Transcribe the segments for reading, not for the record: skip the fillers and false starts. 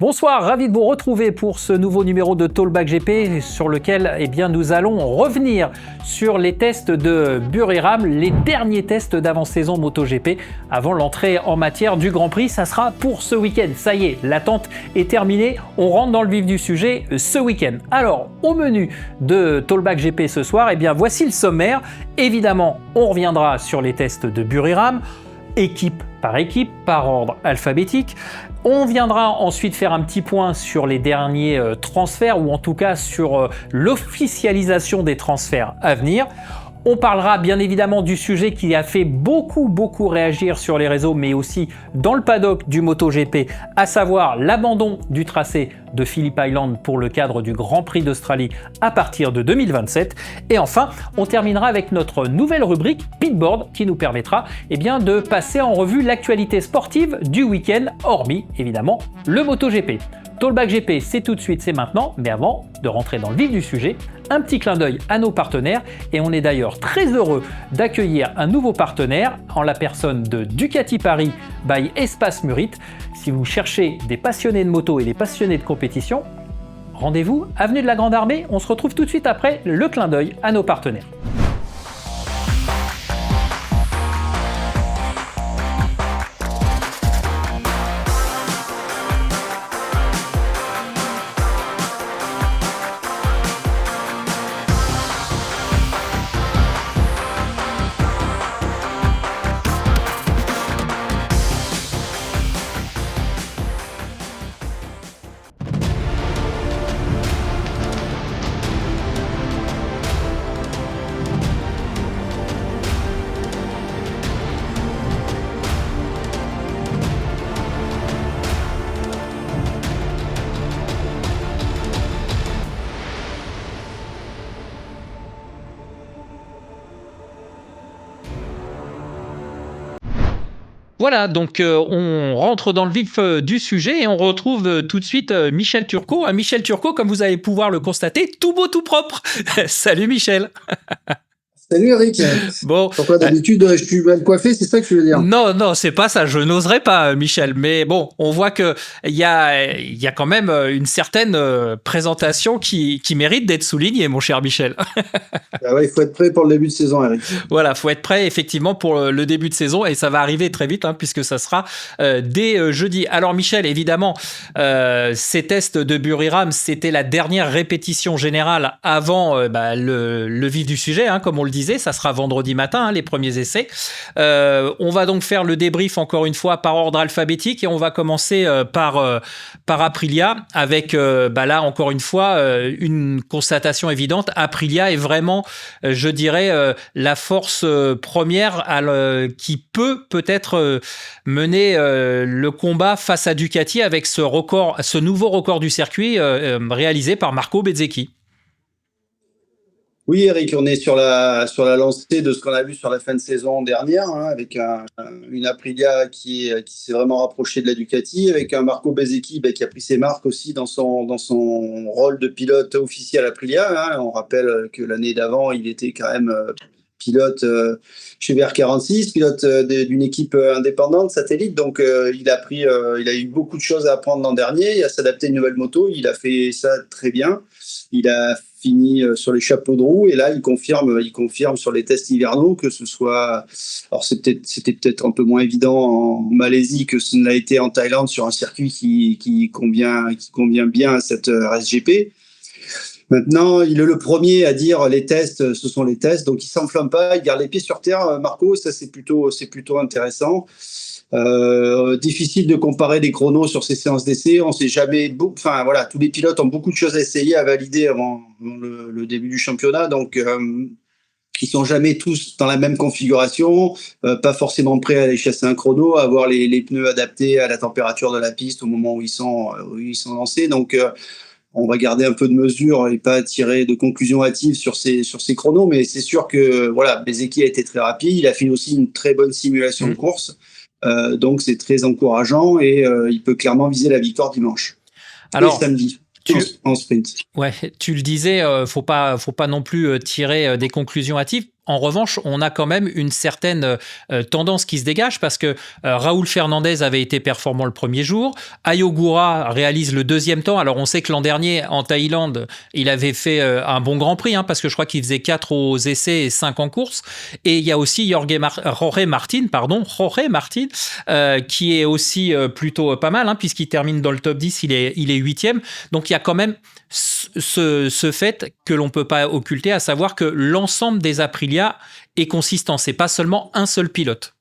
Bonsoir, ravi de vous retrouver pour ce nouveau numéro de Talkback GP sur lequel nous allons revenir sur les tests de Buriram, les derniers tests d'avant-saison MotoGP avant l'entrée en matière du Grand Prix. Ça sera pour ce week-end. Ça y est, l'attente est terminée. On rentre dans le vif du sujet ce week-end. Alors, au menu de Talkback GP ce soir, voici le sommaire. Évidemment, on reviendra sur les tests de Buriram, équipe, par ordre alphabétique. On viendra ensuite faire un petit point sur les derniers transferts, ou en tout cas sur l'officialisation des transferts à venir. On parlera bien évidemment du sujet qui a fait beaucoup réagir sur les réseaux, mais aussi dans le paddock du MotoGP, à savoir l'abandon du tracé de Phillip Island pour le cadre du Grand Prix d'Australie à partir de 2027. Et enfin, on terminera avec notre nouvelle rubrique Pitboard qui nous permettra de passer en revue l'actualité sportive du week-end, hormis évidemment le MotoGP. Talkback GP, c'est tout de suite, c'est maintenant, mais avant de rentrer dans le vif du sujet, un petit clin d'œil à nos partenaires, et on est d'ailleurs très heureux d'accueillir un nouveau partenaire en la personne de Ducati Paris by Espace Murit. Si vous cherchez des passionnés de moto et des passionnés de compétition, rendez-vous avenue de la Grande Armée. On se retrouve tout de suite après le clin d'œil à nos partenaires. Voilà, donc on rentre dans le vif du sujet et on retrouve tout de suite Michel Turcot. Michel Turcot, comme vous allez pouvoir le constater, tout beau, tout propre. Salut Michel. Salut Eric. Bon. Pourquoi d'habitude je suis mal coiffé, c'est ça que tu veux dire? Non, c'est pas ça. Je n'oserais pas, Michel. Mais bon, on voit que il y a quand même une certaine présentation qui mérite d'être soulignée, mon cher Michel. Ah ouais, il faut être prêt pour le début de saison, Eric. Voilà, faut être prêt effectivement pour le début de saison et ça va arriver très vite puisque ça sera dès jeudi. Alors Michel, évidemment, ces tests de Buriram, c'était la dernière répétition générale avant le vif du sujet, comme on le disait. Ça sera vendredi matin, les premiers essais. On va donc faire le débrief encore une fois par ordre alphabétique et on va commencer par Aprilia avec là encore une fois une constatation évidente. Aprilia est vraiment, je dirais, la force première qui peut-être mener le combat face à Ducati avec ce nouveau record du circuit réalisé par Marco Bezzecchi. Oui, Eric, on est sur la lancée de ce qu'on a vu sur la fin de saison dernière, avec une Aprilia qui s'est vraiment rapprochée de la Ducati, avec un Marco Bezzecchi qui a pris ses marques aussi dans son rôle de pilote officiel Aprilia. On rappelle que l'année d'avant, il était quand même pilote chez VR46, pilote d'une équipe indépendante, satellite. Donc, il a eu beaucoup de choses à apprendre l'an dernier. Il a s'adapté à une nouvelle moto. Il a fait ça très bien. Il a fini sur les chapeaux de roue et là il confirme sur les tests hivernaux que ce soit, alors c'était peut-être un peu moins évident en Malaisie que ce ne l'a été en Thaïlande sur un circuit qui convient bien à cette RSGP. Maintenant, il est le premier à dire les tests, ce sont les tests, donc il s'enflamme pas, il garde les pieds sur terre, Marco, ça c'est plutôt intéressant. Difficile de comparer des chronos sur ces séances d'essai. On sait jamais. Tous les pilotes ont beaucoup de choses à essayer, à valider avant le début du championnat. Donc, ils sont jamais tous dans la même configuration, pas forcément prêts à aller chasser un chrono, à avoir les pneus adaptés à la température de la piste au moment où ils sont lancés. Donc, on va garder un peu de mesure et pas tirer de conclusions hâtives sur ces chronos. Mais c'est sûr que Bezzecchi a été très rapide. Il a fait aussi une très bonne simulation de course. Donc c'est très encourageant et il peut clairement viser la victoire dimanche. Alors, et samedi en sprint. Ouais, tu le disais, faut pas non plus tirer des conclusions hâtives. En revanche, on a quand même une certaine tendance qui se dégage parce que Raúl Fernandez avait été performant le premier jour. Ayogura réalise le deuxième temps. Alors, on sait que l'an dernier, en Thaïlande, il avait fait un bon Grand Prix, parce que je crois qu'il faisait 4 aux essais et 5 en course. Et il y a aussi Jorge Martin, qui est aussi plutôt pas mal, puisqu'il termine dans le top 10, il est 8e. Donc, il y a quand même ce fait que l'on ne peut pas occulter, à savoir que l'ensemble des Aprilia est consistant. C'est pas seulement un seul pilote.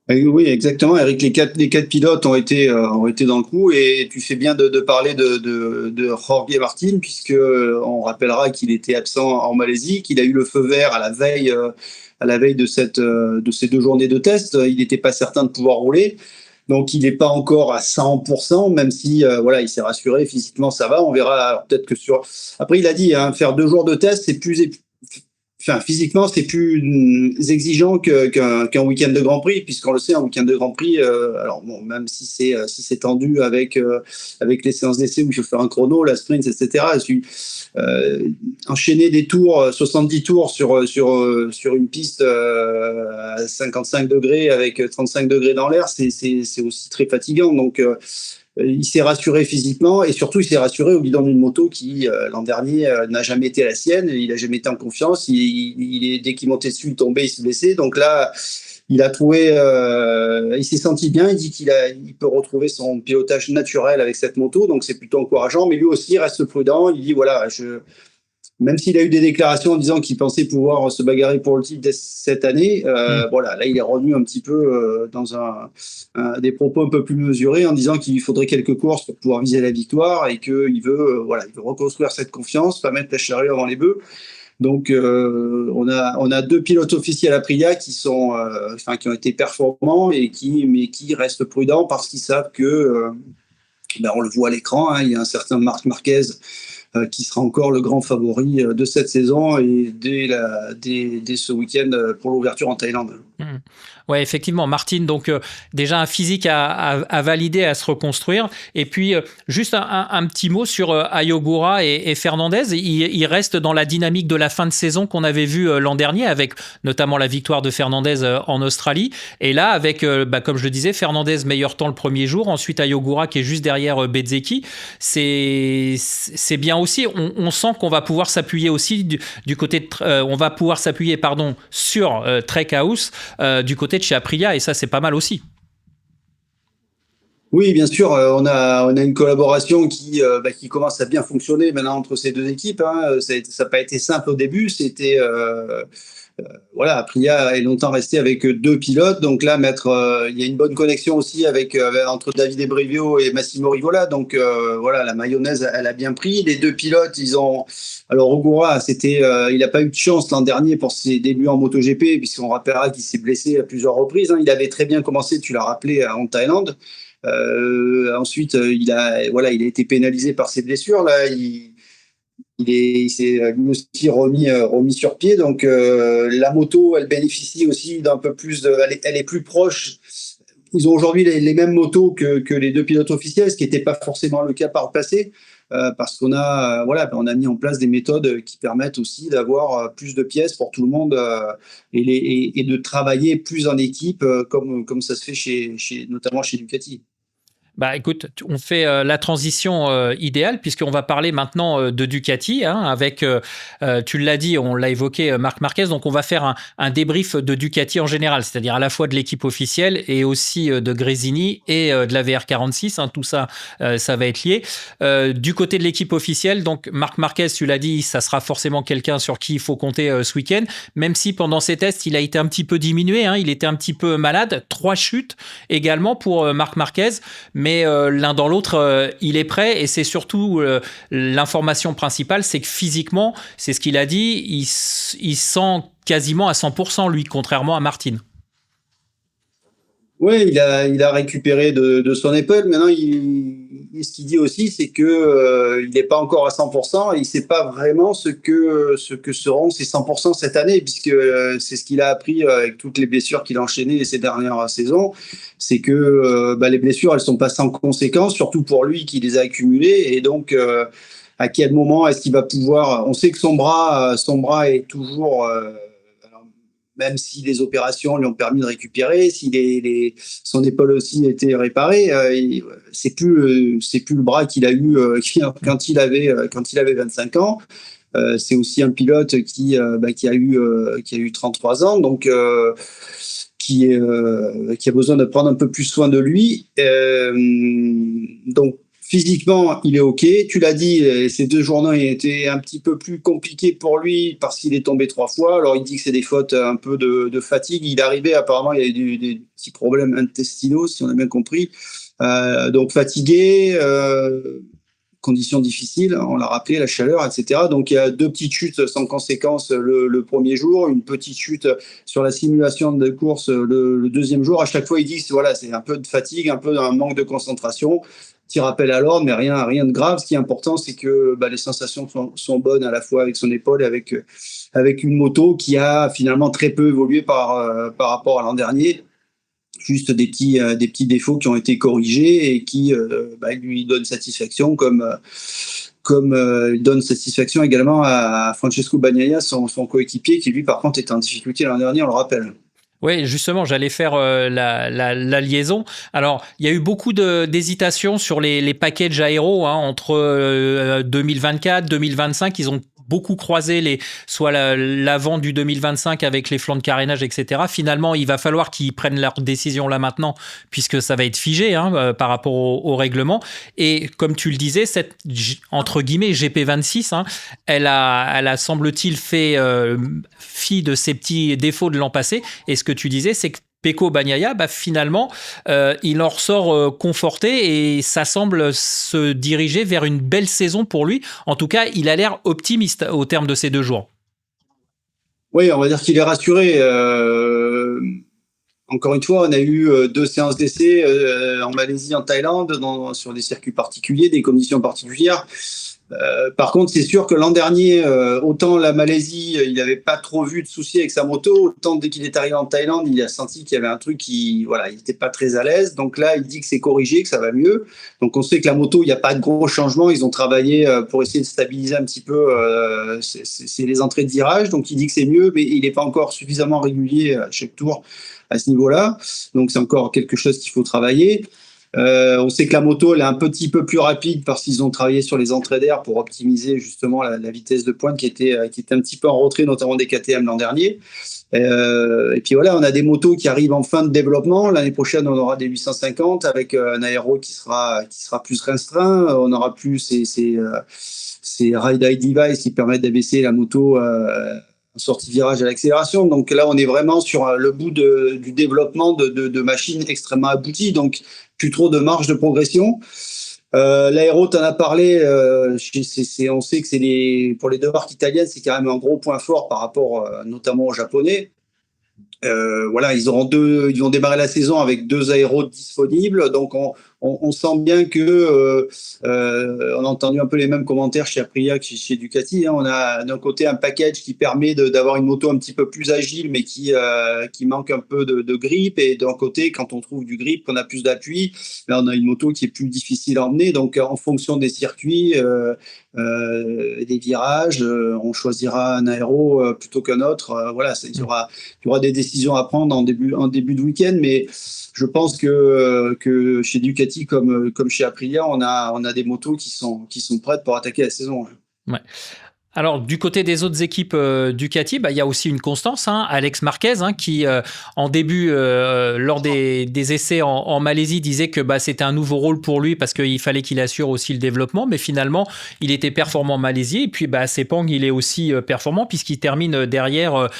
Oui, exactement. Eric, les quatre pilotes ont été dans le coup, et tu fais bien de parler de Jorge Martin, puisque on rappellera qu'il était absent en Malaisie, qu'il a eu le feu vert à la veille de ces 2 journées de test. Il n'était pas certain de pouvoir rouler. Donc, il n'est pas encore à 100%, même si il s'est rassuré, physiquement ça va. On verra. Alors, peut-être que après, il a dit, faire 2 jours de test, c'est plus, physiquement, c'est plus exigeant qu'un week-end de Grand Prix, puisqu'on le sait, un week-end de Grand Prix, alors bon, même si c'est tendu avec les séances d'essai où il faut faire un chrono, la sprint, etc. Enchaîner des tours, 70 tours sur une piste à 55 degrés avec 35 degrés dans l'air, c'est aussi très fatigant. Donc, il s'est rassuré physiquement, et surtout il s'est rassuré au guidon d'une moto qui l'an dernier n'a jamais été la sienne. Il n'a jamais été en confiance. Dès qu'il montait dessus, il tombait, il se blessait. Donc là, il a trouvé, il s'est senti bien. Il dit il peut retrouver son pilotage naturel avec cette moto, donc c'est plutôt encourageant. Mais lui aussi reste prudent. Il dit voilà, même s'il a eu des déclarations en disant qu'il pensait pouvoir se bagarrer pour le titre cette année, là il est revenu un petit peu dans des propos un peu plus mesurés, en disant qu'il faudrait quelques courses pour pouvoir viser la victoire, et qu'il veut reconstruire cette confiance, pas mettre la charrue avant les bœufs. Donc on a 2 pilotes officiels Aprilia qui ont été performants, mais qui restent prudents parce qu'ils savent que on le voit à l'écran, il y a un certain Marc Marquez qui sera encore le grand favori de cette saison, et dès ce week-end pour l'ouverture en Thaïlande. Ouais, effectivement, Martin, donc déjà un physique à valider, à se reconstruire. Et puis, juste un petit mot sur Ayogura et Fernandez. Il reste dans la dynamique de la fin de saison qu'on avait vue l'an dernier, avec notamment la victoire de Fernandez en Australie. Et là, avec, comme je le disais, Fernandez meilleur temps le premier jour, ensuite Ayogura qui est juste derrière Bezzecchi. C'est bien aussi. On sent qu'on va pouvoir s'appuyer aussi du côté on va pouvoir s'appuyer, sur Trackhouse du côté de chez Aprilia, et ça c'est pas mal aussi. Oui, bien sûr, on a une collaboration qui commence à bien fonctionner maintenant entre ces 2 équipes. Ça n'a pas été simple au début. C'était Aprilia est longtemps resté avec 2 pilotes. Donc là, il y a une bonne connexion aussi entre Davide Brivio et Massimo Rivola. Donc la mayonnaise, elle a bien pris. Les 2 pilotes, alors Ogura, il n'a pas eu de chance l'an dernier pour ses débuts en MotoGP, puisqu'on rappellera qu'il s'est blessé à plusieurs reprises. Il avait très bien commencé, tu l'as rappelé, en Thaïlande. Ensuite, il a été pénalisé par ses blessures. Là, il s'est lui aussi remis sur pied. Donc, la moto, elle bénéficie aussi d'un peu plus elle est plus proche. Ils ont aujourd'hui les mêmes motos que les 2 pilotes officiels, ce qui n'était pas forcément le cas par le passé, parce qu'on a mis en place des méthodes qui permettent aussi d'avoir plus de pièces pour tout le monde, et de travailler plus en équipe, comme ça se fait notamment chez Ducati. Écoute, on fait la transition idéale, puisqu'on va parler maintenant de Ducati, avec, tu l'as dit, on l'a évoqué, Marc Marquez. Donc, on va faire un débrief de Ducati en général, c'est-à-dire à la fois de l'équipe officielle et aussi de Gresini et de la VR46. Tout ça, ça va être lié. Du côté de l'équipe officielle, donc Marc Marquez, tu l'as dit, ça sera forcément quelqu'un sur qui il faut compter ce week-end, même si pendant ses tests, il a été un petit peu diminué. Il était un petit peu malade. 3 chutes également pour Marc Marquez. Mais l'un dans l'autre, il est prêt, et c'est surtout l'information principale, c'est que physiquement, c'est ce qu'il a dit, il sent quasiment à 100%, lui, contrairement à Martin. Oui, il a récupéré de son épaule. Maintenant, ce qu'il dit aussi, c'est que il n'est pas encore à 100%, et il ne sait pas vraiment ce que seront ces 100% cette année, puisque c'est ce qu'il a appris avec toutes les blessures qu'il a enchaînées ces dernières saisons. C'est que les blessures, elles sont pas sans conséquences, surtout pour lui qui les a accumulées, et donc à quel moment est-ce qu'il va pouvoir. On sait que son bras est toujours. Même si les opérations lui ont permis de récupérer, si son épaule aussi a été réparée, c'est plus le bras qu'il a eu quand il avait 25 ans. C'est aussi un pilote qui a eu 33 ans, donc qui a besoin de prendre un peu plus soin de lui. Donc physiquement, il est OK. Tu l'as dit, ces 2 journées étaient un petit peu plus compliquées pour lui parce qu'il est tombé 3 fois. Alors, il dit que c'est des fautes un peu de fatigue. Il est arrivé, apparemment, il y a eu des petits problèmes intestinaux, si on a bien compris. Donc, fatigué, conditions difficiles, on l'a rappelé, la chaleur, etc. Donc, il y a 2 petites chutes sans conséquence le premier jour, une petite chute sur la simulation de course le deuxième jour. À chaque fois, il dit voilà, c'est un peu de fatigue, un peu un manque de concentration. Petit rappel à l'ordre, mais rien de grave. Ce qui est important, c'est que les sensations sont bonnes à la fois avec son épaule et avec une moto qui a finalement très peu évolué par rapport à l'an dernier. Juste des petits défauts qui ont été corrigés et qui lui donnent satisfaction, comme il donne satisfaction également à Francesco Bagnaia, son coéquipier, qui lui par contre était en difficulté l'an dernier, on le rappelle. Oui, justement, j'allais faire la liaison. Alors, il y a eu beaucoup d'hésitations sur les packages aéros entre 2024, 2025. Ils ont beaucoup croisé soit l'avant du 2025 avec les flancs de carénage, etc. Finalement, il va falloir qu'ils prennent leur décision là maintenant, puisque ça va être figé par rapport au règlement. Et comme tu le disais, cette entre guillemets GP26, elle a semble-t-il fait fi de ces petits défauts de l'an passé. Et ce que tu disais, c'est que Pecco Bagnaia, finalement, il en ressort conforté et ça semble se diriger vers une belle saison pour lui. En tout cas, il a l'air optimiste au terme de ces 2 jours. Oui, on va dire qu'il est rassuré. Encore une fois, on a eu 2 séances d'essai en Malaisie, en Thaïlande, sur des circuits particuliers, des conditions particulières. Par contre, c'est sûr que l'an dernier, autant la Malaisie, il n'avait pas trop vu de soucis avec sa moto, autant dès qu'il est arrivé en Thaïlande, il a senti qu'il y avait un truc il n'était pas très à l'aise. Donc là, il dit que c'est corrigé, que ça va mieux. Donc on sait que la moto, il n'y a pas de gros changements. Ils ont travaillé pour essayer de stabiliser un petit peu c'est les entrées de virage. Donc il dit que c'est mieux, mais il n'est pas encore suffisamment régulier à chaque tour à ce niveau-là. Donc c'est encore quelque chose qu'il faut travailler. On sait que la moto elle est un petit peu plus rapide parce qu'ils ont travaillé sur les entrées d'air pour optimiser justement la vitesse de pointe qui était un petit peu en retrait, notamment des KTM l'an dernier. Et puis voilà, on a des motos qui arrivent en fin de développement. L'année prochaine, on aura des 850 avec un aéro qui sera plus restreint. On aura plus ces ride-eye devices qui permettent d'abaisser la moto en sortie virage à l'accélération. Donc là, on est vraiment sur le bout du développement de machines extrêmement abouties. Donc, plus trop de marge de progression. L'aéro, tu en as parlé. On sait que pour les 2 marques italiennes, c'est quand même un gros point fort par rapport notamment aux Japonais. Voilà, ils vont démarrer la saison avec 2 aéros disponibles. Donc, on sent bien que on a entendu un peu les mêmes commentaires chez Aprilia que chez Ducati. On a d'un côté un package qui permet d'avoir une moto un petit peu plus agile, mais qui manque un peu de grip. Et d'un côté, quand on trouve du grip, qu'on a plus d'appui, là, on a une moto qui est plus difficile à emmener. Donc, en fonction des circuits, des virages, on choisira un aéro plutôt qu'un autre. Voilà, il y aura des décisions à prendre en début de week-end, mais je pense que chez Ducati comme chez Aprilia, on a des motos qui sont prêtes pour attaquer la saison. Ouais. Alors, du côté des autres équipes Ducati, il y a aussi une constance. Alex Marquez, qui, en début, lors des essais en Malaisie, disait que c'était un nouveau rôle pour lui parce qu'il fallait qu'il assure aussi le développement. Mais finalement, il était performant en Malaisie. Et puis, à Sepang, il est aussi performant puisqu'il termine derrière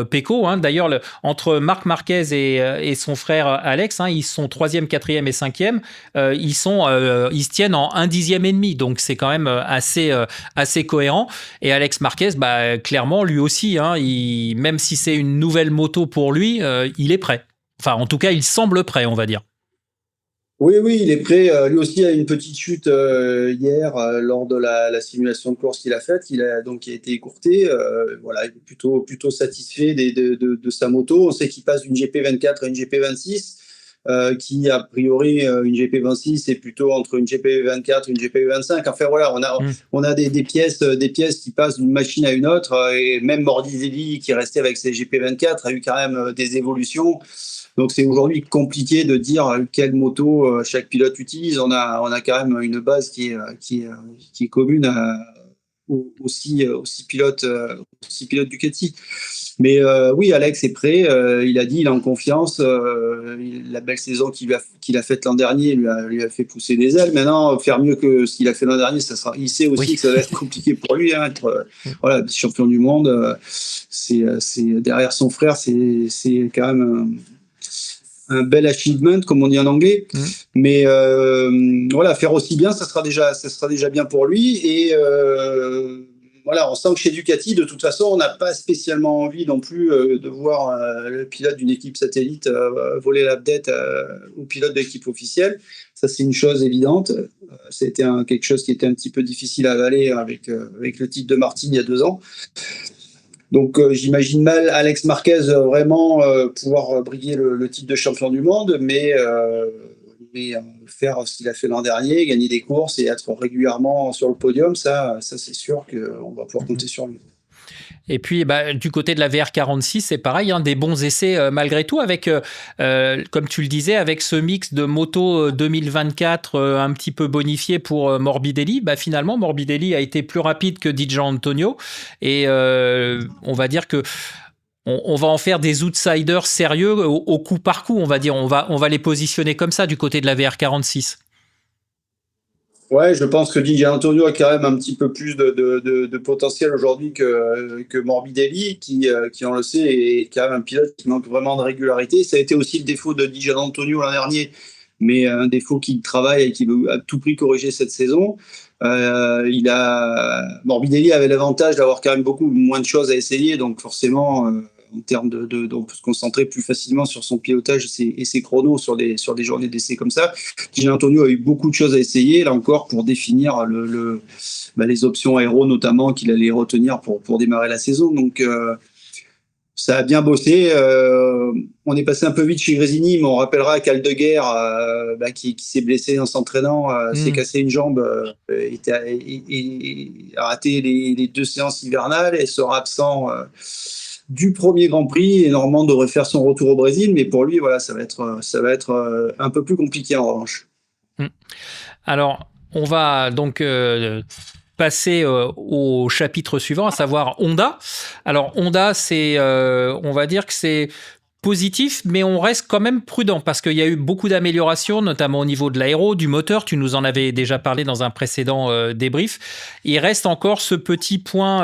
Pecco. D'ailleurs, entre Marc Marquez et son frère Alex, ils sont 3e, 4e et 5e. Ils se tiennent en 1/10 et demi. Donc, c'est quand même assez cohérent. Et Alex Marquez, clairement, lui aussi, même si c'est une nouvelle moto pour lui, il est prêt. Enfin, en tout cas, il semble prêt, on va dire. Oui, il est prêt. Lui aussi a une petite chute hier lors de la simulation de course qu'il a faite. Qui a été écourtée. Voilà, il est plutôt satisfait de sa moto. On sait qu'il passe d'une GP24 à une GP26. qui a priori une GP26 c'est plutôt entre une GP24 et une GP25. Enfin voilà, on a des pièces qui passent d'une machine à une autre, et même Morbidelli qui restait avec ses GP24 a eu quand même des évolutions. Donc c'est aujourd'hui compliqué de dire quelle moto chaque pilote utilise. On a quand même une base qui est commune aux six pilotes Ducati. Mais oui, Alex est prêt. Il a dit, il est en confiance. La belle saison qu'il a faite l'an dernier lui a fait pousser des ailes. Maintenant, faire mieux que ce qu'il a fait l'an dernier, il sait aussi que ça va être compliqué pour lui. Être champion du monde, c'est derrière son frère, c'est quand même un bel achievement, comme on dit en anglais. Mais voilà, faire aussi bien, ça sera déjà bien pour lui. Et voilà, on sent que chez Ducati, de toute façon, on n'a pas spécialement envie non plus de voir le pilote d'une équipe satellite voler la vedette au pilote de l'équipe officielle. Ça, c'est une chose évidente. C'était quelque chose qui était un petit peu difficile à avaler avec le titre de Martin il y a 2 ans. Donc j'imagine mal Alex Marquez vraiment pouvoir briguer le titre de champion du monde, mais faire ce qu'il a fait l'an dernier, gagner des courses et être régulièrement sur le podium, ça c'est sûr qu'on va pouvoir compter sur lui. Et puis, du côté de la VR46, c'est pareil, des bons essais malgré tout, avec, comme tu le disais, avec ce mix de moto 2024 un petit peu bonifié pour Morbidelli. Finalement, Morbidelli a été plus rapide que Di Giannantonio, et on va dire que on va en faire des outsiders sérieux au coup par coup, on va dire. On va les positionner comme ça du côté de la VR46. Ouais, je pense que Di Giannantonio a quand même un petit peu plus de potentiel aujourd'hui que Morbidelli, qui on le sait, est quand même un pilote qui manque vraiment de régularité. Ça a été aussi le défaut de Di Giannantonio l'an dernier, mais un défaut qu'il travaille et qu'il veut à tout prix corriger cette saison. Morbidelli avait l'avantage d'avoir quand même beaucoup moins de choses à essayer, donc forcément, en termes on peut se concentrer plus facilement sur son pilotage et ses chronos sur des journées d'essai comme ça. Di Giannantonio a eu beaucoup de choses à essayer, là encore, pour définir les options aéro, notamment, qu'il allait retenir pour démarrer la saison. Donc, ça a bien bossé. On est passé un peu vite chez Grésini, mais on rappellera qu'Aldeguer, qui s'est blessé en s'entraînant, s'est cassé une jambe, a raté les 2 séances hivernales et sera absent du premier Grand Prix. Et Normand devrait faire son retour au Brésil, mais pour lui, voilà, ça va être un peu plus compliqué en revanche. Alors, on va donc passer au chapitre suivant, à savoir Honda. Alors Honda, on va dire que c'est positif, mais on reste quand même prudent parce qu'il y a eu beaucoup d'améliorations, notamment au niveau de l'aéro, du moteur. Tu nous en avais déjà parlé dans un précédent débrief. Il reste encore ce petit point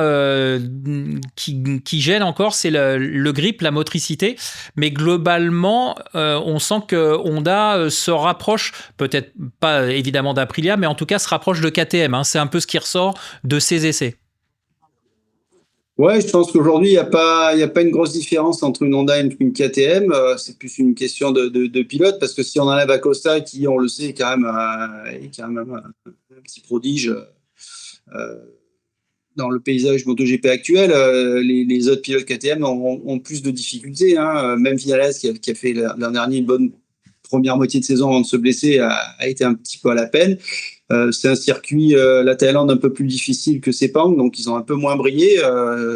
qui gêne encore, c'est le grip, la motricité. Mais globalement, on sent que Honda se rapproche, peut-être pas évidemment d'Aprilia, mais en tout cas se rapproche de KTM. C'est un peu ce qui ressort de ces essais. Ouais, je pense qu'aujourd'hui, il n'y a pas une grosse différence entre une Honda et une KTM. C'est plus une question de pilote, parce que si on enlève Acosta, qui, on le sait, est quand même un petit prodige dans le paysage MotoGP actuel, les autres pilotes KTM ont plus de difficultés. Même Vinales, qui a fait l'an dernier une bonne première moitié de saison avant de se blesser, a été un petit peu à la peine. C'est un circuit, la Thaïlande, un peu plus difficile que Sepang, donc ils ont un peu moins brillé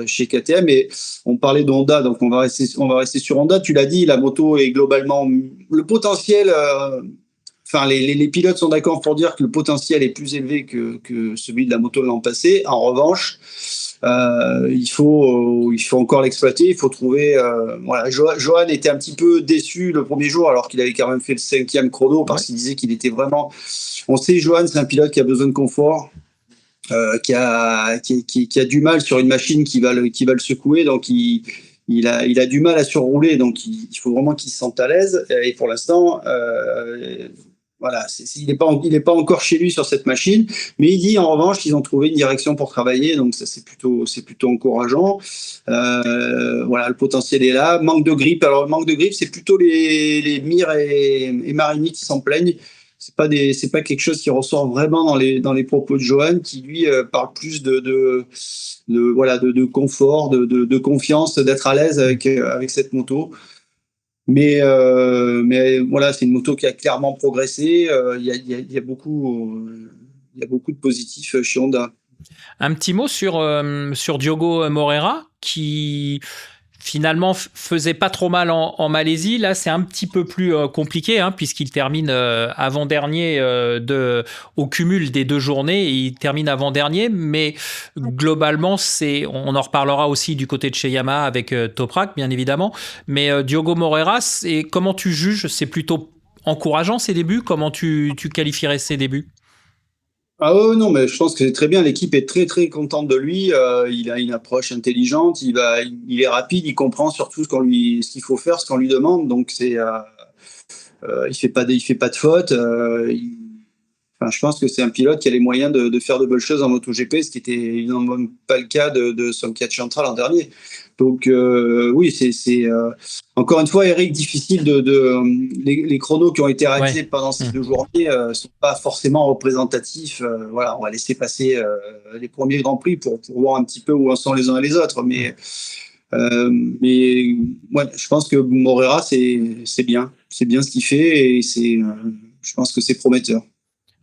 chez KTM. Et on parlait de Honda, donc on va rester sur Honda. Tu l'as dit, la moto est globalement le potentiel. Les pilotes sont d'accord pour dire que le potentiel est plus élevé que celui de la moto de l'an passé. En revanche, il faut encore l'exploiter. Il faut trouver. Johan était un petit peu déçu le premier jour, alors qu'il avait quand même fait le 5e chrono, parce qu'il disait qu'il était vraiment. On sait, Johan, c'est un pilote qui a besoin de confort, qui a du mal sur une machine qui va le secouer, donc il a du mal à surrouler, donc il faut vraiment qu'il se sente à l'aise. Et pour l'instant, il n'est pas encore chez lui sur cette machine, mais il dit en revanche qu'ils ont trouvé une direction pour travailler, donc ça c'est plutôt encourageant. Le potentiel est là. Manque de grip. Alors manque de grip, c'est plutôt les Mir et Marini qui s'en plaignent. C'est pas quelque chose qui ressort vraiment dans les propos de Johan, qui lui parle plus de confort, de confiance, d'être à l'aise avec cette moto. Mais voilà, c'est une moto qui a clairement progressé. Il y a beaucoup de positifs chez Honda. Un petit mot sur Diogo Moreira, qui finalement faisait pas trop mal en Malaisie. Là, c'est un petit peu plus compliqué, hein, puisqu'il termine avant-dernier au cumul des 2 journées. Et il termine avant-dernier, mais globalement, on en reparlera aussi du côté de chez Yamaha avec Toprak, bien évidemment. Mais Diogo Moreira, comment tu juges? C'est plutôt encourageant ses débuts? Comment tu qualifierais ses débuts? Ah ouais, non, mais je pense que c'est très bien. L'équipe est très très contente de lui. Il a une approche intelligente. Il est rapide. Il comprend surtout ce qu'il faut faire, ce qu'on lui demande. Donc il fait pas de faute. Enfin, je pense que c'est un pilote qui a les moyens de faire de belles choses en MotoGP, ce qui était évidemment pas le cas de Somkiat Chantra l'an dernier. Donc oui, encore une fois, Eric, difficile les chronos qui ont été réalisés pendant ces 2 journées sont pas forcément représentatifs. Voilà, on va laisser passer les premiers grands prix pour voir un petit peu où en sont les uns et les autres. Mais ouais, je pense que Moreira, c'est bien ce qu'il fait et je pense que c'est prometteur.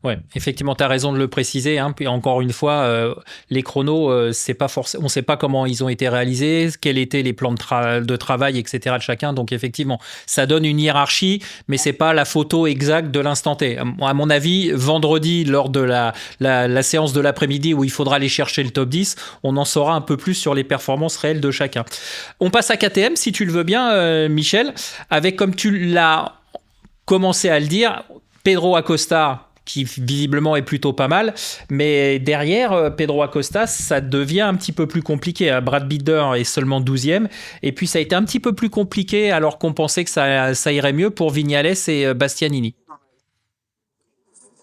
Ouais, effectivement, tu as raison de le préciser. Hein. Puis encore une fois, les chronos, c'est pas on ne sait pas comment ils ont été réalisés, quels étaient les plans de travail, etc. de chacun. Donc effectivement, ça donne une hiérarchie, mais c'est pas la photo exacte de l'instant T. À mon avis, vendredi, lors de la séance de l'après-midi où il faudra aller chercher le top 10, on en saura un peu plus sur les performances réelles de chacun. On passe à KTM, si tu le veux bien, Michel, avec, comme tu l'as commencé à le dire, Pedro Acosta, qui visiblement est plutôt pas mal, mais derrière Pedro Acosta, ça devient un petit peu plus compliqué. Brad Binder est seulement 12e, et puis ça a été un petit peu plus compliqué alors qu'on pensait que ça irait mieux pour Viñales et Bastianini.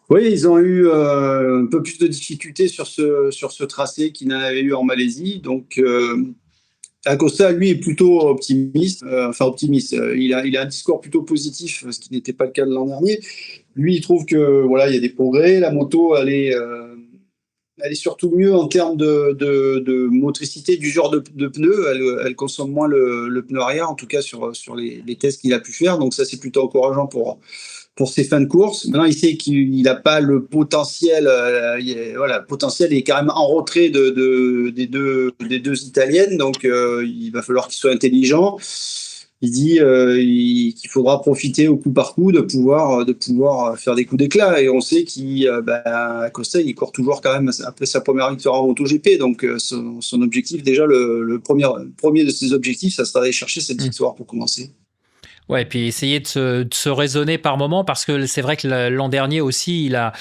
Oui, ils ont eu un peu plus de difficultés sur ce tracé qu'ils n'avaient eu en Malaisie. Donc Acosta, lui, est plutôt optimiste. Il a un discours plutôt positif, ce qui n'était pas le cas de l'an dernier. Lui, il trouve que voilà, il y a des progrès. La moto, elle est surtout mieux en termes de motricité du genre de pneu. Elle consomme moins le pneu arrière, en tout cas sur les tests qu'il a pu faire. Donc ça, c'est plutôt encourageant pour ses fins de course. Maintenant, il sait qu'il n'a pas le potentiel. Voilà, le potentiel est carrément en retrait des deux Italiennes. Donc il va falloir qu'il soit intelligent. Il dit qu'il faudra profiter au coup par coup de pouvoir faire des coups d'éclat. Et on sait qu'Acosta, il court toujours quand même après sa première victoire en MotoGP. Donc son objectif, déjà, le premier de ses objectifs, ça sera d'aller chercher cette victoire pour commencer. Ouais, et puis essayer de se raisonner par moment, parce que c'est vrai que l'an dernier aussi, il a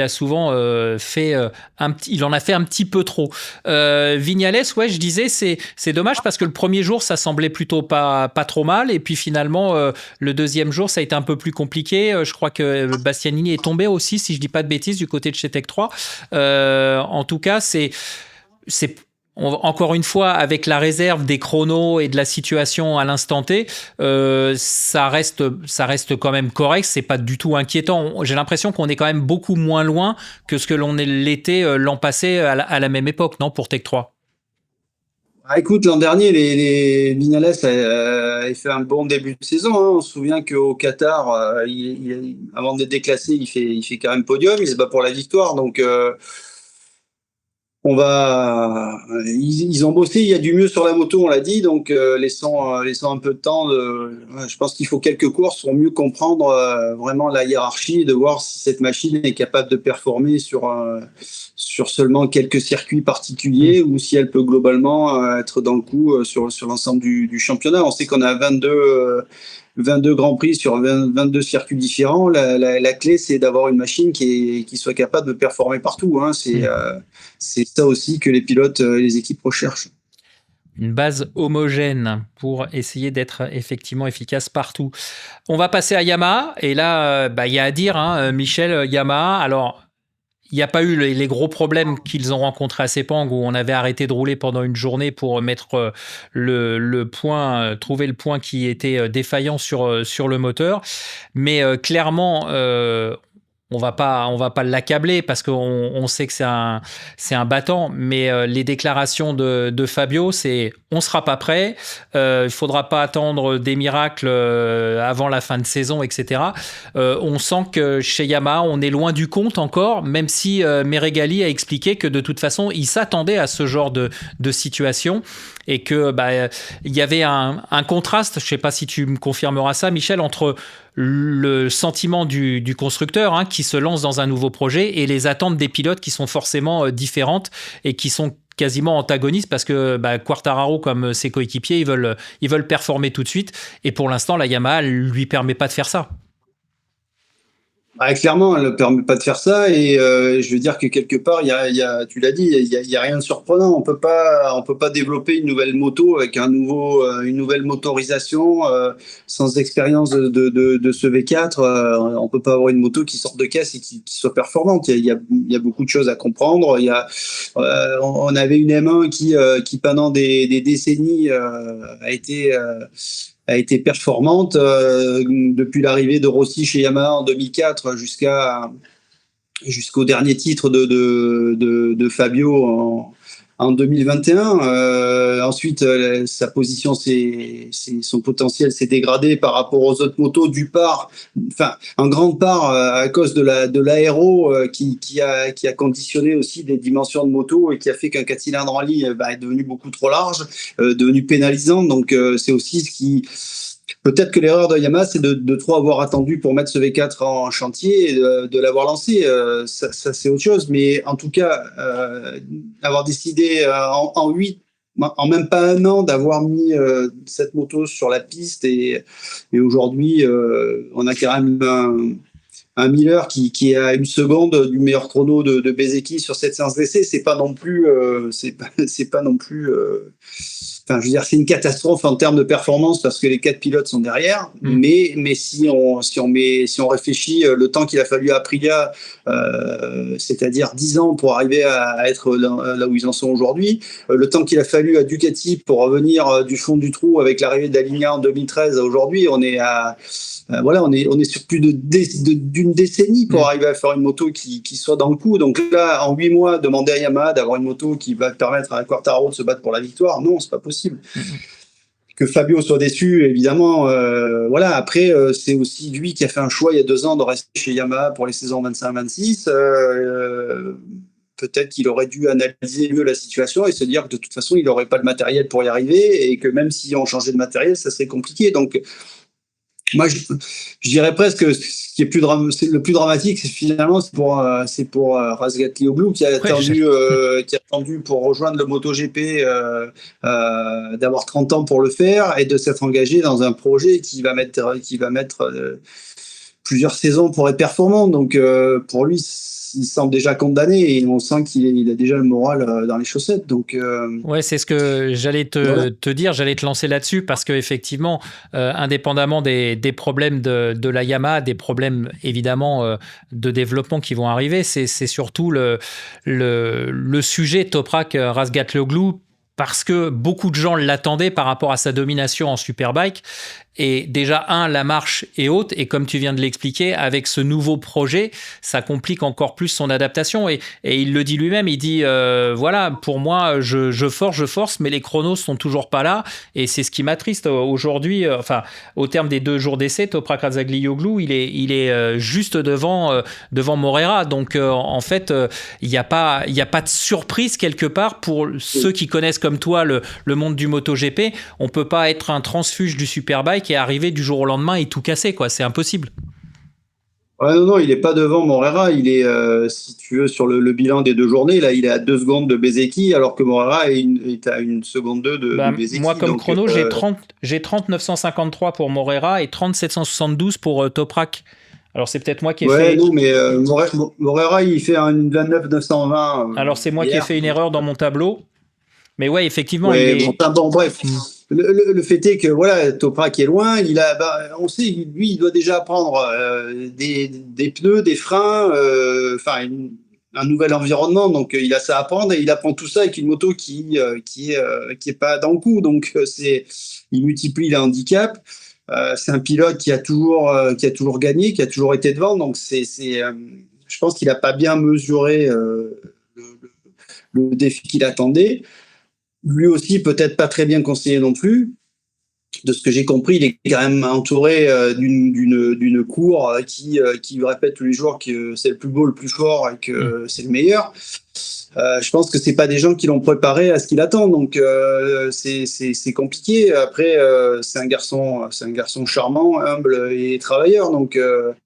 souvent il en a fait un petit peu trop. Viñales, ouais, je disais, c'est dommage parce que le premier jour, ça semblait plutôt pas trop mal, et puis finalement, le deuxième jour, ça a été un peu plus compliqué. Je crois que Bastianini est tombé aussi, si je dis pas de bêtises, du côté de chez Tech 3. En tout cas, c'est encore une fois, avec la réserve des chronos et de la situation à l'instant T, ça reste quand même correct. C'est pas du tout inquiétant. J'ai l'impression qu'on est quand même beaucoup moins loin que ce que l'on l'était l'an passé à la même époque, non, pour Tech 3. Ah, écoute, l'an dernier, les Viñales avaient fait un bon début de saison. Hein. On se souvient qu'au Qatar, avant d'être déclassé, il fait quand même podium. Il se bat pour la victoire. Donc ils ont bossé, il y a du mieux sur la moto, on l'a dit, donc laissons un peu de temps. Je pense qu'il faut quelques courses pour mieux comprendre vraiment la hiérarchie et de voir si cette machine est capable de performer sur seulement quelques circuits particuliers ou si elle peut globalement être dans le coup sur l'ensemble du championnat. On sait qu'on a 22 grands prix sur 22 circuits différents. La clé, c'est d'avoir une machine qui soit capable de performer partout. Hein. C'est ça aussi que les pilotes et les équipes recherchent. Une base homogène pour essayer d'être effectivement efficace partout. On va passer à Yamaha, et là, il y a à dire, hein, Michel, Yamaha, alors il n'y a pas eu les gros problèmes qu'ils ont rencontrés à Sepang, où on avait arrêté de rouler pendant une journée pour mettre le point, trouver le point qui était défaillant sur le moteur. Mais clairement, on va pas l'accabler parce qu'on sait que c'est un battant, mais les déclarations de Fabio, c'est on sera pas prêt, il faudra pas attendre des miracles avant la fin de saison, etc. On sent que chez Yamaha, on est loin du compte encore, même si Meregali a expliqué que de toute façon, il s'attendait à ce genre de situation et que il y avait un contraste, je sais pas si tu me confirmeras ça, Michel, entre le sentiment du constructeur qui se lance dans un nouveau projet et les attentes des pilotes qui sont forcément différentes et qui sont quasiment antagonistes parce que Quartararo comme ses coéquipiers ils veulent performer tout de suite et pour l'instant la Yamaha lui permet pas de faire ça. Clairement, elle ne permet pas de faire ça et je veux dire que quelque part, tu l'as dit, il y a rien de surprenant. On peut pas développer une nouvelle moto avec une nouvelle motorisation sans expérience de ce V4. On peut pas avoir une moto qui sort de caisse et qui soit performante. Il y a beaucoup de choses à comprendre. On avait une M1 qui pendant des décennies a été performante depuis l'arrivée de Rossi chez Yamaha en 2004 jusqu'au dernier titre de Fabio en 2021. Ensuite, sa position, son potentiel s'est dégradé par rapport aux autres motos en grande part à cause de l'aéro qui a conditionné aussi des dimensions de moto et qui a fait qu'un 4 cylindres en ligne est devenu beaucoup trop large, devenu pénalisant. Donc, c'est aussi ce qui... Peut-être que l'erreur de Yamaha, c'est de trop avoir attendu pour mettre ce V4 en chantier et de l'avoir lancé. Ça, c'est autre chose. Mais en tout cas, avoir décidé en même pas un an, d'avoir mis cette moto sur la piste et aujourd'hui, on a quand même un Miller qui est à une seconde du meilleur chrono de Bezzecchi sur cette séance d'essai. C'est pas non plus, Enfin, je veux dire, c'est une catastrophe en termes de performance parce que les 4 pilotes sont derrière. Mais si on réfléchit, le temps qu'il a fallu à Aprilia, c'est-à-dire 10 ans pour arriver à être là où ils en sont aujourd'hui, le temps qu'il a fallu à Ducati pour revenir du fond du trou avec l'arrivée d'Alligna en 2013 à aujourd'hui, on est on est sur plus d'une décennie pour arriver à faire une moto qui soit dans le coup. Donc là, en 8 mois, demander à Yamaha d'avoir une moto qui va permettre à Quartararo de se battre pour la victoire, non, c'est pas possible. Que Fabio soit déçu, évidemment. Après, c'est aussi lui qui a fait un choix il y a 2 ans de rester chez Yamaha pour les saisons 25-26. Peut-être qu'il aurait dû analyser mieux la situation et se dire que de toute façon, il n'aurait pas le matériel pour y arriver et que même si on changeait de matériel, ça serait compliqué. Donc, moi, je dirais presque que ce qui est le plus dramatique, c'est pour Razgatlioglu qui a attendu pour rejoindre le MotoGP d'avoir 30 ans pour le faire et de s'être engagé dans un projet qui va mettre plusieurs saisons pour être performant. Donc pour lui, il semble déjà condamné et on sent qu'il a déjà le moral dans les chaussettes. Donc ouais, c'est ce que j'allais te dire, j'allais te lancer là-dessus parce que effectivement, indépendamment des problèmes de la Yamaha, des problèmes évidemment de développement qui vont arriver, c'est surtout le sujet Toprak Razgatlioglu parce que beaucoup de gens l'attendaient par rapport à sa domination en Superbike. Et déjà, la marche est haute. Et comme tu viens de l'expliquer, avec ce nouveau projet, ça complique encore plus son adaptation. Et il le dit lui-même, il dit, voilà, pour moi, je force, mais les chronos sont toujours pas là. Et c'est ce qui m'attriste aujourd'hui. Au terme des 2 jours d'essai, Toprak Razgatlioglu, il est juste devant Moreira. Donc, en fait, il n'y a pas de surprise quelque part pour ceux qui connaissent comme toi le monde du MotoGP. On peut pas être un transfuge du Superbike et arriver du jour au lendemain et tout casser, quoi. C'est impossible. Ouais, non, il n'est pas devant Moreira. Il est, si tu veux, sur le bilan des 2 journées, là, il est à 2 secondes de Bezzecchi, alors que Moreira est à 1 seconde 2 de Bezzecchi. Moi, comme chrono, j'ai 30 953 pour Moreira et 30 772 pour Toprak. Alors, c'est peut-être moi qui ai fait... non, mais Moreira, il fait une 29 920. Alors, c'est moi qui ai fait une erreur dans mon tableau. Mais ouais, effectivement, bref. Le fait est que voilà, Toprak est loin. On sait, lui, il doit déjà prendre des pneus, des freins, un nouvel environnement. Donc, il a ça à apprendre et il apprend tout ça avec une moto qui est pas dans le coup. Donc, il multiplie les handicaps. C'est un pilote qui a toujours gagné, qui a toujours été devant. Donc, je pense qu'il a pas bien mesuré le défi qu'il attendait. lui aussi peut-être pas très bien conseillé non plus. De ce que j'ai compris, il est quand même entouré d'une cour qui lui répète tous les jours que c'est le plus beau, le plus fort et que c'est le meilleur. Je pense que c'est pas des gens qui l'ont préparé à ce qu'il attend, donc c'est compliqué. Après, c'est un garçon charmant, humble et travailleur, donc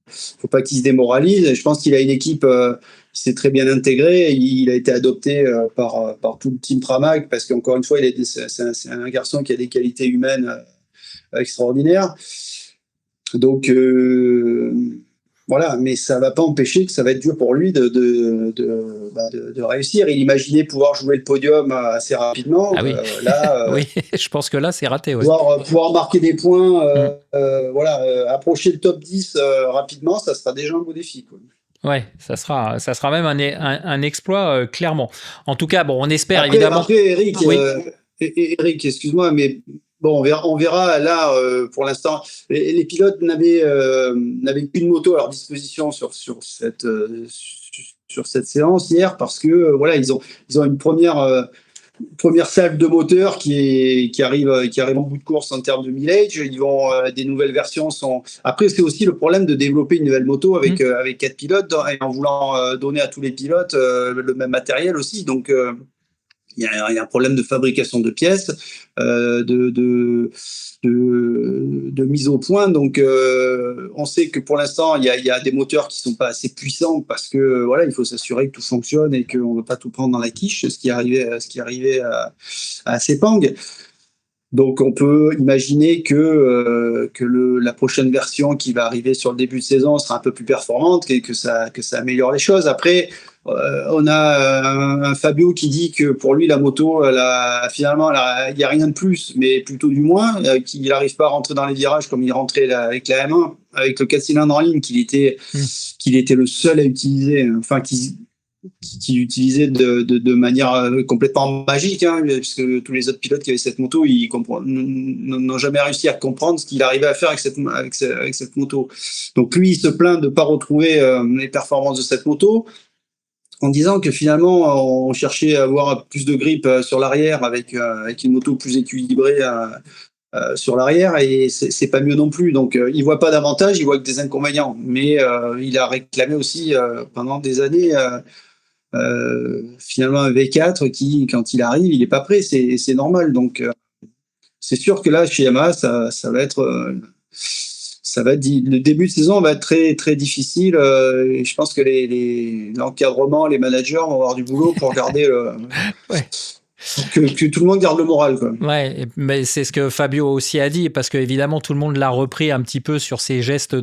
faut pas qu'il se démoralise. Et je pense qu'il a une équipe qui s'est très bien intégrée. Il a été adopté par tout le team Pramac parce qu'encore une fois, c'est un garçon qui a des qualités humaines extraordinaires. Donc voilà, mais ça va pas empêcher que ça va être dur pour lui de réussir. Il imaginait pouvoir jouer le podium assez rapidement. Ah oui, oui, je pense que là, c'est raté. Ouais. Pouvoir marquer des points, approcher le top 10 rapidement, ça sera déjà un beau défi, quoi. Ouais, ça sera même un exploit, clairement. En tout cas, bon, on espère évidemment. Après, Eric, Eric, excuse-moi, mais bon, on verra là, pour l'instant, les pilotes n'avaient qu'une moto à leur disposition sur cette séance hier parce que voilà, ils ont une première salve de moteur qui arrive en bout de course en termes de millage. Ils vont des nouvelles versions sont. Après, c'est aussi le problème de développer une nouvelle moto avec 4 pilotes et en voulant donner à tous les pilotes le même matériel aussi. Donc il y a un problème de fabrication de pièces, de mise au point. Donc, on sait que pour l'instant, il y a des moteurs qui sont pas assez puissants parce que voilà, il faut s'assurer que tout fonctionne et qu'on ne veut pas tout prendre dans la quiche, ce qui est arrivé à Sepang. Donc, on peut imaginer que la prochaine version qui va arriver sur le début de saison sera un peu plus performante et que ça améliore les choses. Après, on a un Fabio qui dit que pour lui, la moto, finalement, il n'y a rien de plus, mais plutôt du moins, qu'il n'arrive pas à rentrer dans les virages comme il rentrait avec la M1, avec le 4 cylindres en ligne, qu'il était le seul à utiliser, enfin, qui utilisait de manière complètement magique, hein, puisque tous les autres pilotes qui avaient cette moto, ils n'ont jamais réussi à comprendre ce qu'il arrivait à faire avec cette moto. Donc lui, il se plaint de ne pas retrouver les performances de cette moto, en disant que finalement, on cherchait à avoir plus de grip sur l'arrière avec une moto plus équilibrée sur l'arrière, et c'est pas mieux non plus. Donc, il voit pas d'avantages, il voit que des inconvénients. Mais il a réclamé aussi pendant des années finalement un V4 qui, quand il arrive, il est pas prêt. C'est normal. Donc, c'est sûr que là, chez Yamaha, ça va être le début de saison va être très très difficile. Et je pense que l'encadrement, les managers vont avoir du boulot pour garder que tout le monde garde le moral, quoi. Ouais, mais c'est ce que Fabio aussi a dit, parce que évidemment tout le monde l'a repris un petit peu sur ses gestes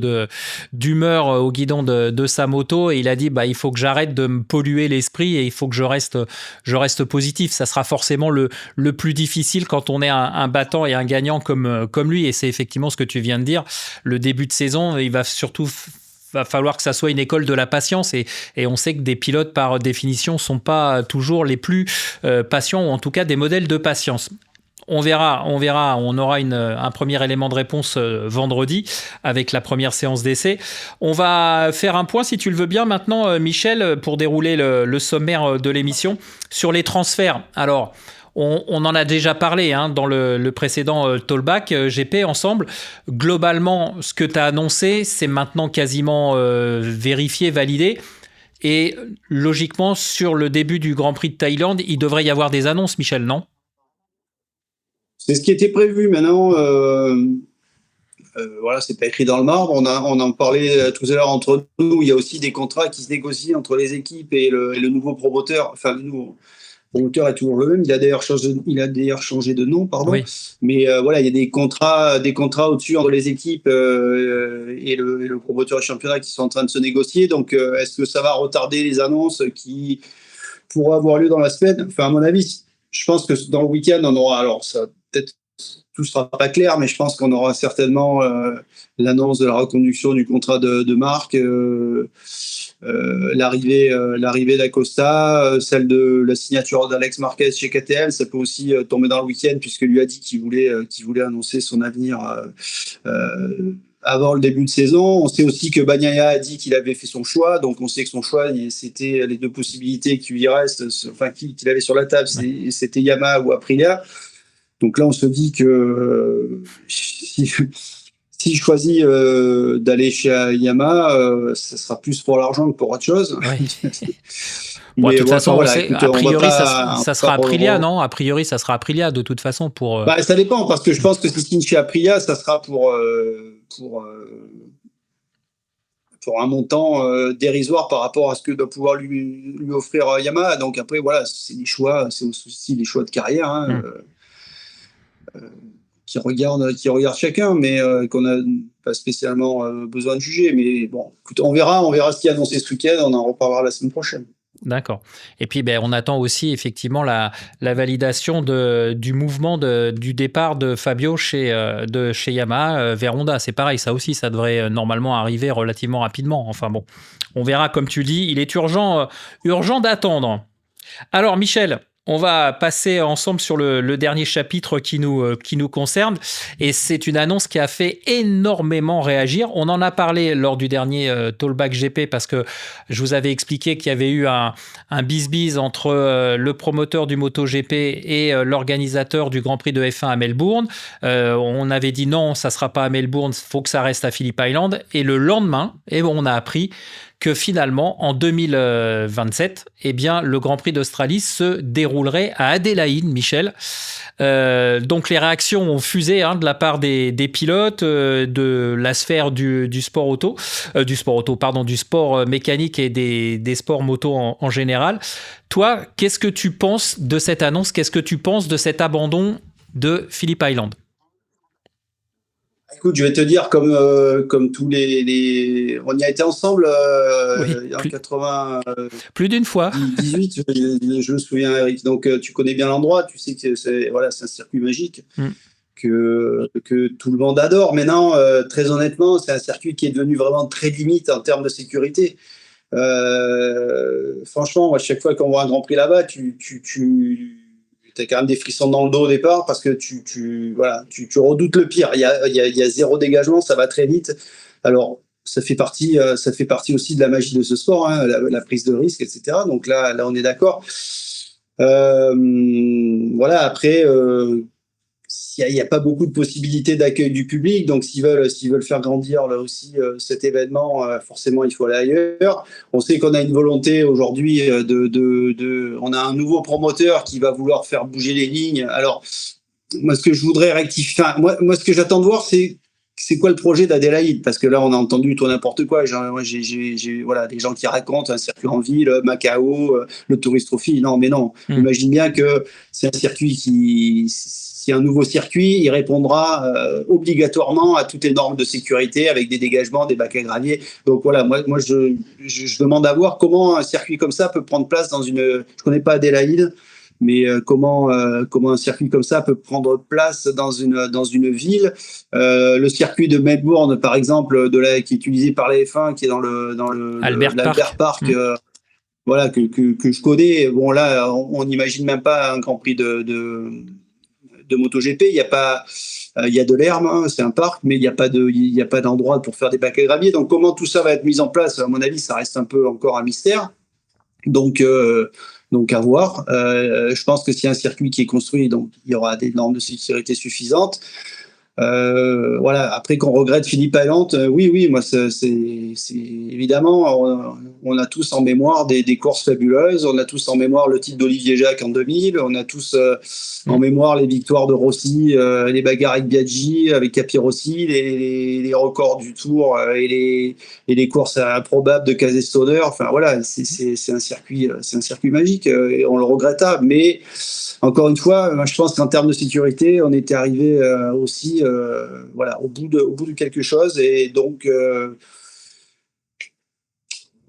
d'humeur au guidon de sa moto, et il a dit il faut que j'arrête de me polluer l'esprit et il faut que je reste positif. Ça sera forcément le plus difficile quand on est un battant et un gagnant comme lui, et c'est effectivement ce que tu viens de dire. Le début de saison, il va surtout falloir que ça soit une école de la patience, et on sait que des pilotes par définition sont pas toujours les plus patients, ou en tout cas des modèles de patience. On verra, on aura un premier élément de réponse vendredi avec la première séance d'essai. On va faire un point, si tu le veux bien maintenant, Michel, pour dérouler le sommaire de l'émission sur les transferts. Alors, on en a déjà parlé dans le précédent Talkback GP ensemble. Globalement, ce que tu as annoncé, c'est maintenant quasiment vérifié, validé. Et logiquement, sur le début du Grand Prix de Thaïlande, il devrait y avoir des annonces, Michel, non ? C'est ce qui était prévu. Maintenant, voilà, c'est pas écrit dans le marbre. On en parlait tout à l'heure entre nous. Il y a aussi des contrats qui se négocient entre les équipes et le nouveau promoteur. Enfin, le nouveau promoteur est toujours le même. Il a d'ailleurs changé de nom, pardon. Oui. Mais voilà, il y a des contrats au-dessus entre les équipes et le promoteur et le championnat qui sont en train de se négocier. Donc, est-ce que ça va retarder les annonces qui pourront avoir lieu dans la semaine ? Enfin, à mon avis, je pense que dans le week-end, on aura. Alors, ça peut-être tout sera pas clair, mais je pense qu'on aura certainement l'annonce de la reconduction du contrat de Marc. L'arrivée d'Acosta, celle de la signature d'Alex Marquez chez KTM, ça peut aussi tomber dans le week-end, puisque lui a dit qu'il voulait annoncer son avenir avant le début de saison. On sait aussi que Bagnaia a dit qu'il avait fait son choix, donc on sait que son choix, c'était les deux possibilités qui lui restent, enfin qu'il avait sur la table, c'était Yamaha ou Aprilia. Donc là, on se dit que s'il choisit d'aller chez Yamaha, ça sera plus pour l'argent que pour autre chose. Ouais. Bon, de toute façon, voilà, a priori, ça sera Aprilia, non? A priori, ça sera Aprilia de toute façon pour. Bah, ça dépend, parce que je pense que si signe chez Aprilia, ça sera pour un montant dérisoire par rapport à ce que doit pouvoir lui offrir Yamaha. Donc après, voilà, c'est des choix, c'est aussi des choix de carrière hein, qui regardent chacun, mais qu'on n'a pas spécialement besoin de juger. Mais bon, écoute, on verra ce qui est annoncé ce week-end. On en reparlera la semaine prochaine. D'accord. Et puis, on attend aussi effectivement la validation du mouvement du départ de Fabio chez Yamaha vers Honda. C'est pareil, ça aussi, ça devrait normalement arriver relativement rapidement. Enfin bon, on verra, comme tu dis, il est urgent d'attendre. Alors, Michel, on va passer ensemble sur le dernier chapitre qui nous concerne. Et c'est une annonce qui a fait énormément réagir. On en a parlé lors du dernier Talkback GP parce que je vous avais expliqué qu'il y avait eu un bis-bis entre le promoteur du MotoGP et l'organisateur du Grand Prix de F1 à Melbourne. On avait dit non, ça ne sera pas à Melbourne, il faut que ça reste à Phillip Island. Et le lendemain, on a appris que finalement, en 2027, le Grand Prix d'Australie se déroulerait à Adélaïde, Michel. Donc, les réactions ont fusé de la part des pilotes, de la sphère du sport auto, du sport mécanique et des sports moto en général. Toi, qu'est-ce que tu penses de cette annonce? Qu'est-ce que tu penses de cet abandon de Phillip Island? Écoute, je vais te dire, comme tous les... On y a été ensemble en 80... plus d'une fois. 18, je me souviens, Eric. Donc, tu connais bien l'endroit. Tu sais que c'est un circuit magique que tout le monde adore. Maintenant, très honnêtement, c'est un circuit qui est devenu vraiment très limite en termes de sécurité. Franchement, à chaque fois qu'on voit un Grand Prix là-bas, tu as quand même des frissons dans le dos au départ parce que tu redoutes le pire. Il y a zéro dégagement, ça va très vite. Alors, ça fait partie aussi de la magie de ce sport, hein, la prise de risque, etc. Donc là, on est d'accord. Voilà, après, il n'y a pas beaucoup de possibilités d'accueil du public. Donc, s'ils veulent faire grandir là aussi cet événement, forcément, il faut aller ailleurs. On sait qu'on a une volonté aujourd'hui on a un nouveau promoteur qui va vouloir faire bouger les lignes. Alors, moi, ce que je voudrais rectifier, moi, ce que j'attends de voir, c'est quoi le projet d'Adélaïde? Parce que là, on a entendu tout n'importe quoi. J'ai des gens qui racontent un circuit en ville, Macao, le Tourist Trophy. Non, mais non. Imagine bien que c'est un circuit c'est un nouveau circuit, il répondra obligatoirement à toutes les normes de sécurité avec des dégagements, des bacs à gravier. Donc voilà, moi je demande à voir comment un circuit comme ça peut prendre place dans une... Je connais pas Adélaïde, mais comment un circuit comme ça peut prendre place dans une ville. Le circuit de Melbourne, par exemple, qui est utilisé par la F1, qui est dans l'Albert Park. Voilà, que je connais. Bon, là, on n'imagine même pas un Grand Prix de MotoGP. Il y a de l'herbe, hein, c'est un parc, mais il n'y a pas d'endroit pour faire des bacs à gravier. Donc, comment tout ça va être mis en place? À mon avis, ça reste un peu encore un mystère. Donc à voir. Je pense que s'il y a un circuit qui est construit, donc il y aura des normes de sécurité suffisantes. Voilà. Après, qu'on regrette Phillip Island, oui, moi, c'est évidemment, on a tous en mémoire des courses fabuleuses, on a tous en mémoire le titre d'Olivier Jacques en 2000, on a tous en mémoire les victoires de Rossi, les bagarres avec Biaggi, avec Capirossi, les records du Tour et les courses improbables de Casestoner. Enfin voilà, c'est un circuit magique et on le regretta, mais encore une fois, je pense qu'en termes de sécurité, on était arrivé aussi au bout de quelque chose. Et donc,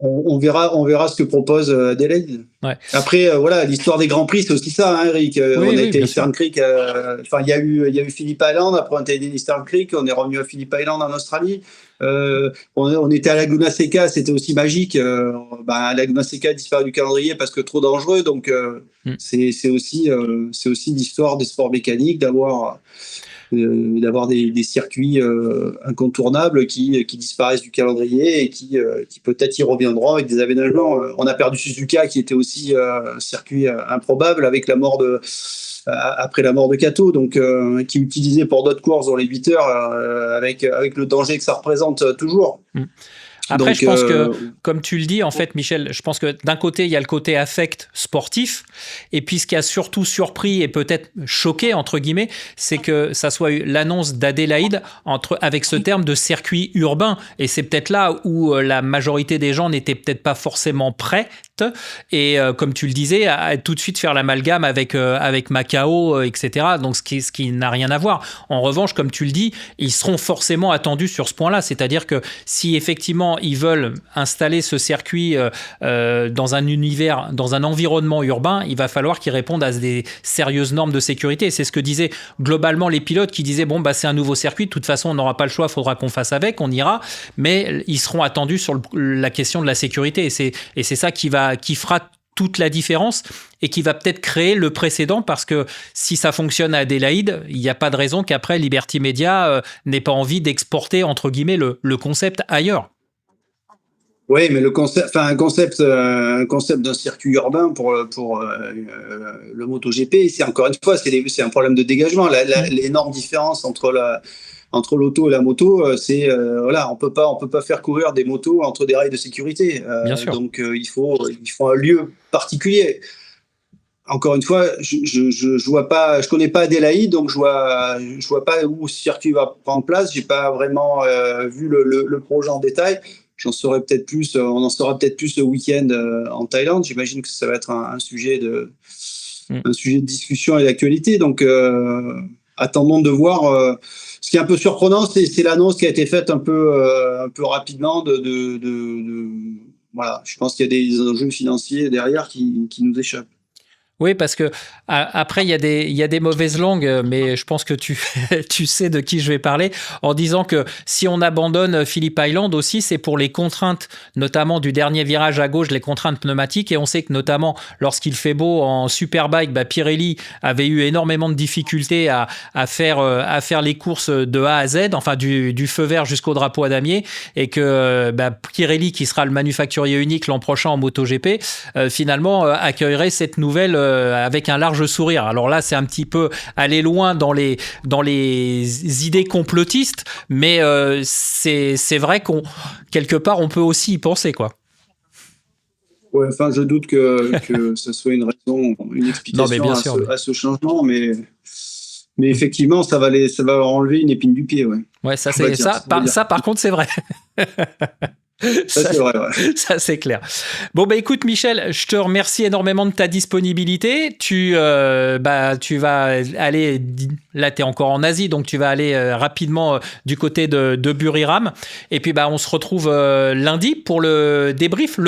on verra ce que propose Adélaïde. Ouais. Après, l'histoire des Grands Prix, c'est aussi ça, hein, Eric. On a été à Eastern Creek. Il y a eu Phillip Island, après on a été à Eastern Creek, on est revenu à Phillip Island en Australie. On était à Laguna Seca, c'était aussi magique. Laguna Seca a disparu du calendrier parce que trop dangereux. Donc, c'est aussi l'histoire des sports mécaniques d'avoir d'avoir des circuits incontournables qui disparaissent du calendrier et qui peut-être y reviendront avec des aménagements. On a perdu Suzuka qui était aussi un circuit improbable avec après la mort de Kato, donc qui est utilisé pour d'autres courses dans les 8 heures avec le danger que ça représente toujours. Après, donc, je pense que, comme tu le dis, en fait, Michel, je pense que d'un côté, il y a le côté affect sportif, et puis ce qui a surtout surpris et peut-être choqué, entre guillemets, c'est que ça soit l'annonce d'Adélaïde avec ce terme de circuit urbain, et c'est peut-être là où la majorité des gens n'étaient peut-être pas forcément prêts, et comme tu le disais, à tout de suite faire l'amalgame avec Macao, etc. Donc ce qui n'a rien à voir. En revanche, comme tu le dis, ils seront forcément attendus sur ce point-là. C'est-à-dire que si effectivement ils veulent installer ce circuit dans un univers, dans un environnement urbain, il va falloir qu'ils répondent à des sérieuses normes de sécurité. Et c'est ce que disaient globalement les pilotes qui disaient bon, bah, c'est un nouveau circuit, de toute façon on n'aura pas le choix, il faudra qu'on fasse avec, on ira, mais ils seront attendus sur la question de la sécurité. Et c'est ça qui fera toute la différence et qui va peut-être créer le précédent, parce que si ça fonctionne à Adélaïde, il n'y a pas de raison qu'après Liberty Media n'ait pas envie d'exporter entre guillemets le concept ailleurs. Oui, mais un concept d'un circuit urbain pour le MotoGP, c'est encore une fois, c'est un problème de dégagement. L'énorme différence entre l'auto et la moto, c'est on peut pas faire courir des motos entre des rails de sécurité. Bien sûr. Donc il faut un lieu particulier. Encore une fois, je vois pas, je connais pas Adélaïde, donc je vois pas où ce circuit va prendre place. J'ai pas vraiment vu le projet en détail. On en saura peut-être plus ce week-end en Thaïlande. J'imagine que ça va être un sujet de discussion et d'actualité. Donc, attendons de voir. Ce qui est un peu surprenant, c'est l'annonce qui a été faite un peu rapidement. Voilà, je pense qu'il y a des enjeux financiers derrière qui nous échappent. Oui, parce que après il y a des mauvaises langues, mais je pense que tu sais de qui je vais parler, en disant que si on abandonne Phillip Island aussi, c'est pour les contraintes, notamment du dernier virage à gauche, les contraintes pneumatiques, et on sait que notamment lorsqu'il fait beau en Superbike, Pirelli avait eu énormément de difficultés à faire les courses de A à Z, enfin du feu vert jusqu'au drapeau à damier, et que Pirelli, qui sera le manufacturier unique l'an prochain en MotoGP, finalement accueillerait cette nouvelle avec un large sourire. Alors là, c'est un petit peu aller loin dans les idées complotistes, mais c'est vrai quelque part, on peut aussi y penser, quoi. Ouais, enfin, je doute que ce soit une raison, une explication à ce changement, mais effectivement, ça va enlever une épine du pied, ouais. Ouais, ça par contre, c'est vrai. Ça, c'est vrai, ouais. Ça, c'est clair. Bon, écoute, Michel, je te remercie énormément de ta disponibilité. Tu vas aller, là, tu es encore en Asie, donc tu vas aller rapidement du côté de Buriram. Et puis, on se retrouve lundi pour le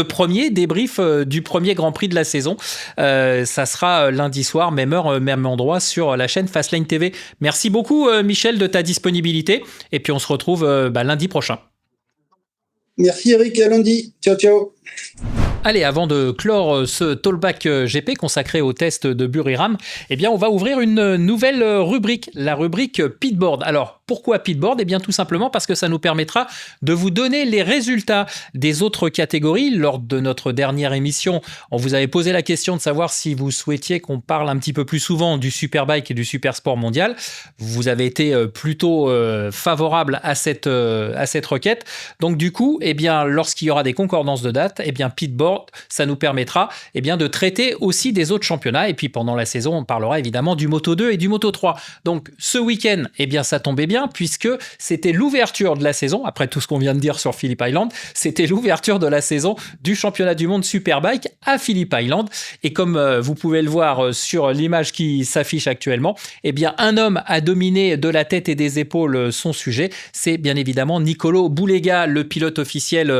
premier débrief du premier Grand Prix de la saison. Ça sera lundi soir, même heure, même endroit, sur la chaîne Fastlane TV. Merci beaucoup, Michel, de ta disponibilité. Et puis, on se retrouve lundi prochain. Merci Eric, à lundi. Ciao, ciao. Allez, avant de clore ce Talkback GP consacré au test de Buriram, on va ouvrir une nouvelle rubrique, la rubrique Pitboard. Alors, pourquoi Pitboard ? Tout simplement parce que ça nous permettra de vous donner les résultats des autres catégories. Lors de notre dernière émission, on vous avait posé la question de savoir si vous souhaitiez qu'on parle un petit peu plus souvent du Superbike et du Supersport mondial. Vous avez été plutôt favorable à cette requête. Donc du coup, lorsqu'il y aura des concordances de dates, Pitboard, ça nous permettra de traiter aussi des autres championnats. Et puis pendant la saison, on parlera évidemment du Moto2 et du Moto3. Donc ce week-end, ça tombait bien puisque c'était l'ouverture de la saison. Après tout ce qu'on vient de dire sur Phillip Island, c'était l'ouverture de la saison du championnat du monde Superbike à Phillip Island. Et comme vous pouvez le voir sur l'image qui s'affiche actuellement, un homme a dominé de la tête et des épaules son sujet. C'est bien évidemment Nicolo Boulega, le pilote officiel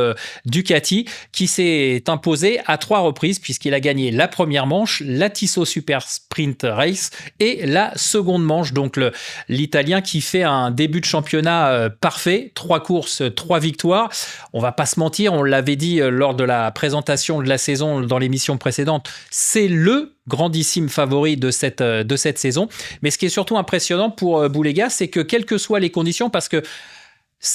Ducati, qui s'est imposé imposé à 3 reprises puisqu'il a gagné la première manche, la Tissot Super Sprint Race et la seconde manche. Donc l'Italien qui fait un début de championnat parfait, 3 courses, 3 victoires. On va pas se mentir, on l'avait dit lors de la présentation de la saison dans l'émission précédente, c'est le grandissime favori de cette saison. Mais ce qui est surtout impressionnant pour Bulega, c'est que quelles que soient les conditions, parce que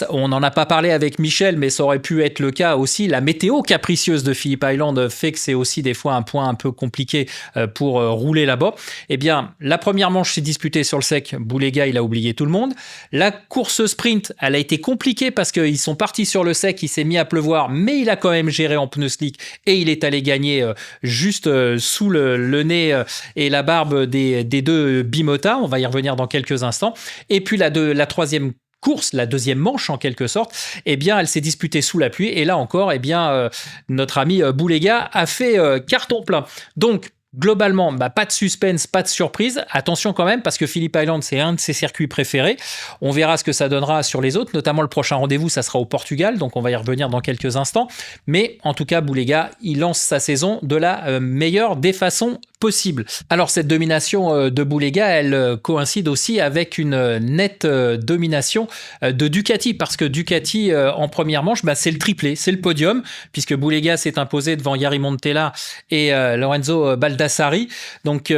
on n'en a pas parlé avec Michel, mais ça aurait pu être le cas aussi. La météo capricieuse de Phillip Island fait que c'est aussi des fois un point un peu compliqué pour rouler là-bas. Eh bien, la première manche s'est disputée sur le sec. Bulega, il a oublié tout le monde. La course sprint, elle a été compliquée parce qu'ils sont partis sur le sec, il s'est mis à pleuvoir, mais il a quand même géré en pneu slick et il est allé gagner juste sous le nez et la barbe des deux Bimota. On va y revenir dans quelques instants. Et puis la troisième course, la deuxième manche en quelque sorte, eh bien, elle s'est disputée sous la pluie et là encore, eh bien, notre ami Bulega a fait carton plein. Donc, globalement, pas de suspense, pas de surprise. Attention quand même, parce que Phillip Island, c'est un de ses circuits préférés. On verra ce que ça donnera sur les autres, notamment le prochain rendez-vous, ça sera au Portugal, donc on va y revenir dans quelques instants. Mais en tout cas, Bulega, il lance sa saison de la meilleure des façons possibles. Alors, cette domination de Bulega, elle coïncide aussi avec une nette domination de Ducati, parce que Ducati, en première manche, c'est le triplé, c'est le podium, puisque Bulega s'est imposé devant Jari Montella et Lorenzo Baldassari. Donc,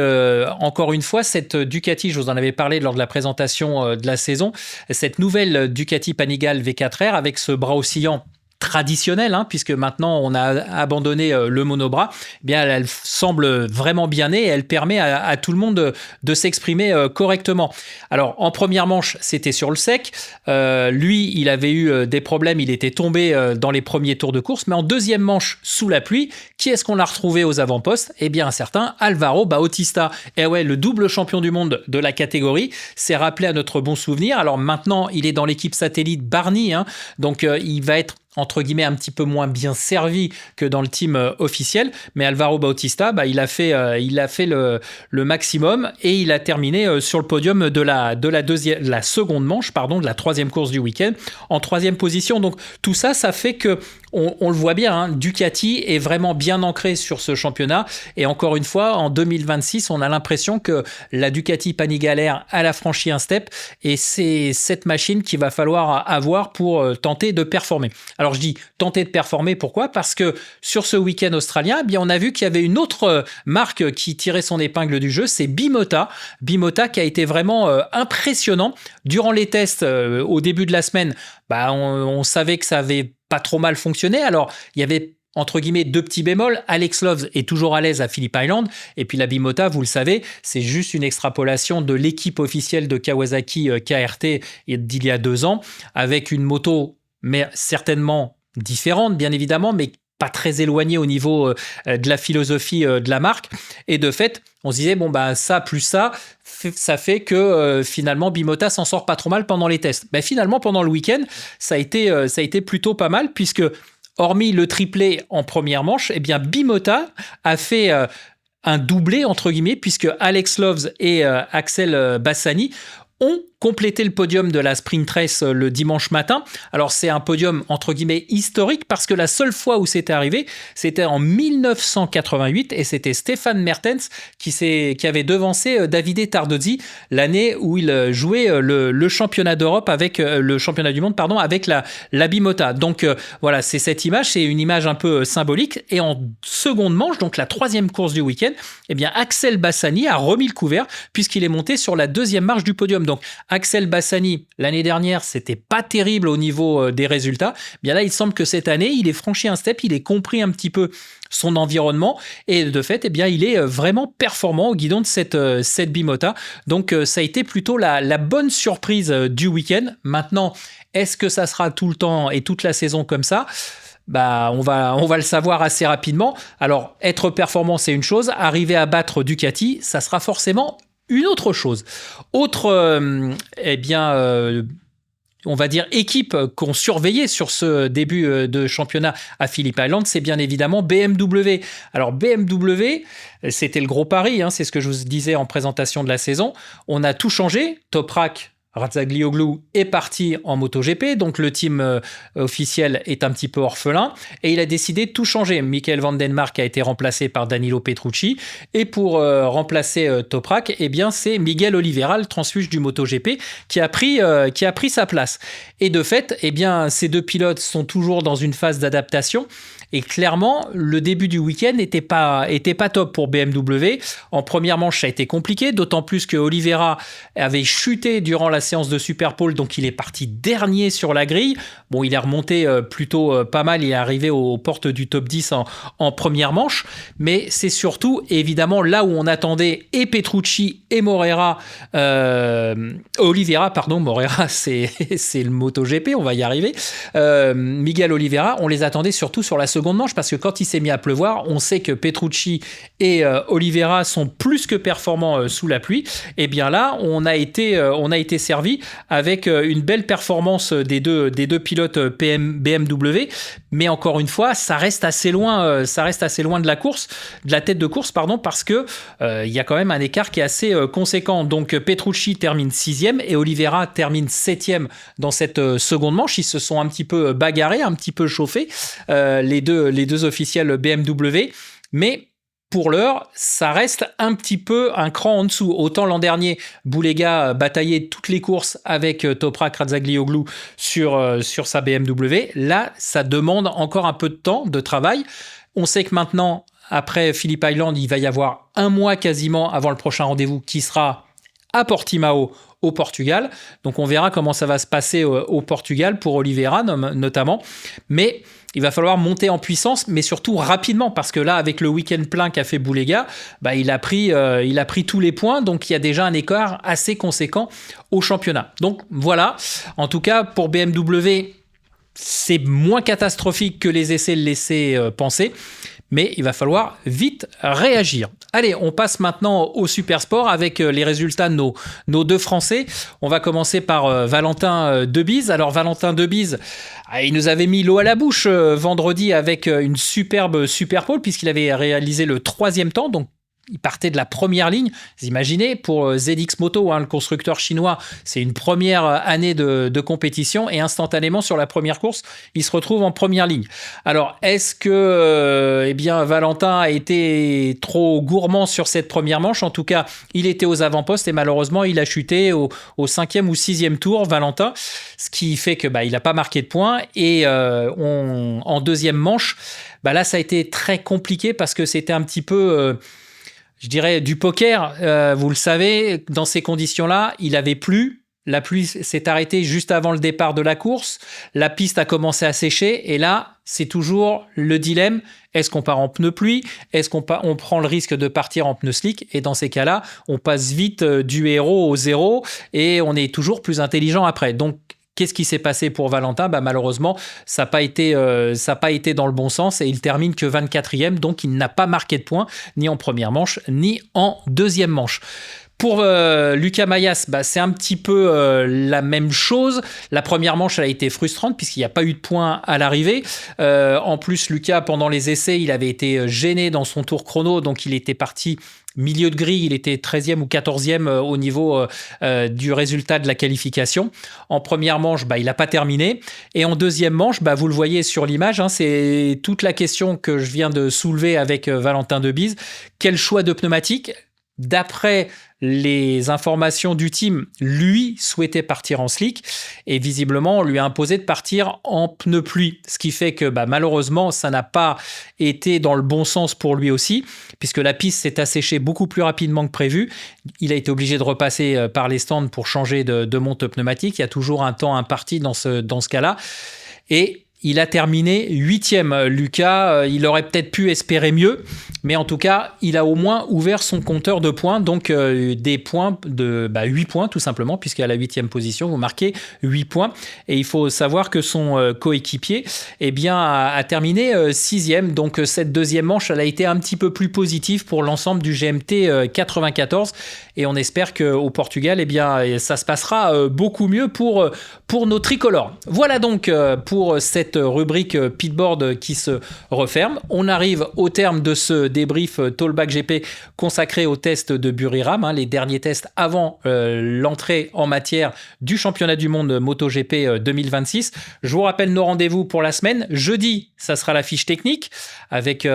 encore une fois, cette Ducati, je vous en avais parlé lors de la présentation de la saison, cette nouvelle Ducati Panigale V4R avec ce bras oscillant traditionnelle, puisque maintenant on a abandonné le monobras, eh bien elle semble vraiment bien née et elle permet à tout le monde de s'exprimer correctement. Alors en première manche, c'était sur le sec. Lui, il avait eu des problèmes, il était tombé dans les premiers tours de course, mais en deuxième manche, sous la pluie, qui est-ce qu'on a retrouvé aux avant-postes ? Eh bien un certain Alvaro Bautista. Et ouais, le double champion du monde de la catégorie s'est rappelé à notre bon souvenir. Alors maintenant, il est dans l'équipe satellite Barni, donc il va être entre guillemets un petit peu moins bien servi que dans le team officiel, mais Alvaro Bautista, il a fait le maximum et il a terminé sur le podium de la seconde manche, de la troisième course du week-end, en troisième position. Donc tout ça, ça fait que on le voit bien, Ducati est vraiment bien ancré sur ce championnat et encore une fois, en 2026, on a l'impression que la Ducati Panigale elle a franchi un step et c'est cette machine qu'il va falloir avoir pour tenter de performer. Alors je dis tenter de performer, pourquoi ? Parce que sur ce week-end australien, eh bien, on a vu qu'il y avait une autre marque qui tirait son épingle du jeu, c'est Bimota. Bimota qui a été vraiment impressionnant. Durant les tests au début de la semaine, on savait que ça avait pas trop mal fonctionné. Alors il y avait entre guillemets 2 petits bémols. Alex Loves est toujours à l'aise à Phillip Island et puis la Bimota, vous le savez, c'est juste une extrapolation de l'équipe officielle de Kawasaki KRT d'il y a 2 ans avec une moto mais certainement différente, bien évidemment, mais pas très éloignée au niveau de la philosophie de la marque. Et de fait, on se disait, ça plus ça fait que finalement, Bimota s'en sort pas trop mal pendant les tests. Finalement, pendant le week-end, ça a été plutôt pas mal, puisque hormis le triplé en première manche, eh bien, Bimota a fait un doublé, entre guillemets, puisque Alex Loves et Axel Bassani ont complété le podium de la Sprint Race le dimanche matin. Alors c'est un podium entre guillemets historique parce que la seule fois où c'était arrivé, c'était en 1988 et c'était Stefan Mertens qui avait devancé Davide Tardozzi l'année où il jouait le championnat d'Europe avec le championnat du monde avec la Bimota. Donc voilà, c'est cette image, c'est une image un peu symbolique et en seconde manche, donc la troisième course du week-end, eh bien Axel Bassani a remis le couvert puisqu'il est monté sur la deuxième marche du podium. Donc Axel Bassani, l'année dernière, c'était pas terrible au niveau des résultats. Bien là, il semble que cette année, il ait franchi un step, il ait compris un petit peu son environnement et de fait, eh bien, il est vraiment performant au guidon de cette Bimota. Donc, ça a été plutôt la bonne surprise du week-end. Maintenant, est-ce que ça sera tout le temps et toute la saison comme ça ? On va le savoir assez rapidement. Alors, être performant, c'est une chose. Arriver à battre Ducati, ça sera forcément une autre chose. Autre, on va dire équipe qu'on surveillait sur ce début de championnat à Phillip Island, c'est bien évidemment BMW. Alors BMW, c'était le gros pari, c'est ce que je vous disais en présentation de la saison. On a tout changé. Toprak Razgatlioglu est parti en MotoGP, donc le team officiel est un petit peu orphelin et il a décidé de tout changer. Michael van den Mark a été remplacé par Danilo Petrucci et pour remplacer Toprak, eh bien c'est Miguel Oliveira, le transfuge du MotoGP, qui a pris sa place. Et de fait, eh bien ces deux pilotes sont toujours dans une phase d'adaptation. Et clairement, le début du week-end n'était pas top pour BMW. En première manche, ça a été compliqué, d'autant plus que Oliveira avait chuté durant la séance de Superpole, donc il est parti dernier sur la grille. Bon, il est remonté plutôt pas mal, il est arrivé aux portes du top 10 en première manche, mais c'est surtout, évidemment, là où on attendait et Petrucci et Moreira, Oliveira, pardon, Moreira, c'est le MotoGP, on va y arriver. Miguel Oliveira, on les attendait surtout sur la seconde manche, parce que quand il s'est mis à pleuvoir, on sait que Petrucci et Oliveira sont plus que performants sous la pluie. Et bien là, on a été servi avec une belle performance des deux pilotes BMW, mais encore une fois, ça reste assez loin de la tête de course, parce que il y a quand même un écart qui est assez conséquent. Donc Petrucci termine 6e et Oliveira termine 7e dans cette seconde manche. Ils se sont un petit peu bagarrés, un petit peu chauffés, les deux officiels BMW, mais pour l'heure, ça reste un petit peu un cran en dessous. Autant l'an dernier, Boulega bataillait toutes les courses avec Toprak Razgatlioglu sur sa BMW. Là, ça demande encore un peu de temps, de travail. On sait que maintenant, après Phillip Island, il va y avoir un mois quasiment avant le prochain rendez-vous qui sera à Portimao, au Portugal. Donc on verra comment ça va se passer au Portugal pour Oliveira notamment. Mais il va falloir monter en puissance, mais surtout rapidement, parce que là, avec le week-end plein qu'a fait Boulega, il a pris tous les points, donc il y a déjà un écart assez conséquent au championnat. Donc voilà, en tout cas pour BMW, c'est moins catastrophique que les essais le laissaient penser, mais il va falloir vite réagir. Allez, on passe maintenant au Supersport avec les résultats de nos deux Français. On va commencer par Valentin Debise. Alors Valentin Debise, il nous avait mis l'eau à la bouche vendredi avec une superbe Superpole, puisqu'il avait réalisé le 3e temps, donc il partait de la première ligne. Vous imaginez, pour ZX Moto, le constructeur chinois, c'est une première année de compétition et instantanément, sur la première course, il se retrouve en première ligne. Alors, est-ce que Valentin a été trop gourmand sur cette première manche? En tout cas, il était aux avant-postes et malheureusement, il a chuté au 5e ou 6e tour, Valentin, ce qui fait que il n'a pas marqué de points. Et en deuxième manche, là, ça a été très compliqué parce que c'était un petit peu... je dirais du poker, vous le savez, dans ces conditions-là, il avait plu. La pluie s'est arrêtée juste avant le départ de la course. La piste a commencé à sécher. Et là, c'est toujours le dilemme. Est-ce qu'on part en pneu pluie? Est-ce qu'on prend le risque de partir en pneu slick? Et dans ces cas-là, on passe vite du héros au zéro et on est toujours plus intelligent après. Donc, qu'est-ce qui s'est passé pour Valentin? Malheureusement, ça n'a pas été dans le bon sens et il termine que 24e, donc il n'a pas marqué de points ni en première manche ni en deuxième manche. Pour Lucas Mayas, c'est un petit peu la même chose. La première manche, elle a été frustrante puisqu'il n'y a pas eu de points à l'arrivée. En plus, Lucas, pendant les essais, il avait été gêné dans son tour chrono, donc il était parti milieu de grille, il était 13e ou 14e au niveau du résultat de la qualification. En première manche, il n'a pas terminé. Et en deuxième manche, vous le voyez sur l'image, c'est toute la question que je viens de soulever avec Valentin Debise. Quel choix de pneumatique? D'après les informations du team, lui souhaitait partir en slick et visiblement on lui a imposé de partir en pneu pluie, ce qui fait que malheureusement ça n'a pas été dans le bon sens pour lui aussi, puisque la piste s'est asséchée beaucoup plus rapidement que prévu. Il a été obligé de repasser par les stands pour changer de monte pneumatique. Il y a toujours un temps imparti dans ce cas-là et il a terminé 8e. Lucas, il aurait peut-être pu espérer mieux, mais en tout cas, il a au moins ouvert son compteur de points, donc des points de 8 points tout simplement, puisqu'à la 8e position, vous marquez 8 points. Et il faut savoir que son coéquipier a terminé 6e, donc cette deuxième manche, elle a été un petit peu plus positive pour l'ensemble du GMT 94, et on espère qu'au Portugal, ça se passera beaucoup mieux pour nos tricolores. Voilà donc pour cette cette rubrique Pitboard qui se referme. On arrive au terme de ce débrief Tollback GP consacré aux tests de Buriram, les derniers tests avant l'entrée en matière du championnat du monde MotoGP 2026. Je vous rappelle nos rendez-vous pour la semaine. Jeudi, ça sera la fiche technique avec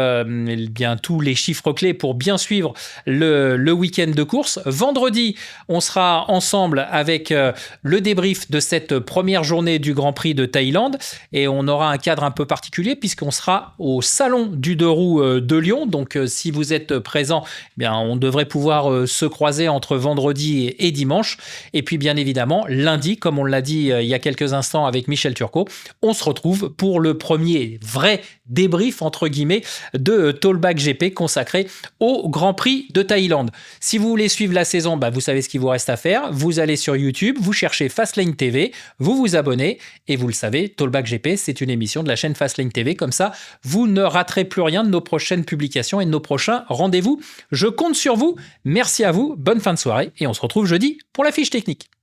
bien tous les chiffres clés pour bien suivre le week-end de course. Vendredi, on sera ensemble avec le débrief de cette première journée du Grand Prix de Thaïlande et on aura un cadre un peu particulier puisqu'on sera au salon du deux roues de Lyon. Donc si vous êtes présent, on devrait pouvoir se croiser entre vendredi et dimanche. Et puis bien évidemment, lundi, comme on l'a dit il y a quelques instants avec Michel Turcot, on se retrouve pour le premier vrai débrief entre guillemets de Tollback GP consacré au Grand Prix de Thaïlande. Si vous voulez suivre la saison, vous savez ce qu'il vous reste à faire. Vous allez sur YouTube, vous cherchez Fastlane TV, vous vous abonnez et vous le savez, Tollback GP, c'est une émission de la chaîne Fastlane TV. Comme ça, vous ne raterez plus rien de nos prochaines publications et de nos prochains rendez-vous. Je compte sur vous. Merci à vous. Bonne fin de soirée et on se retrouve jeudi pour la fiche technique.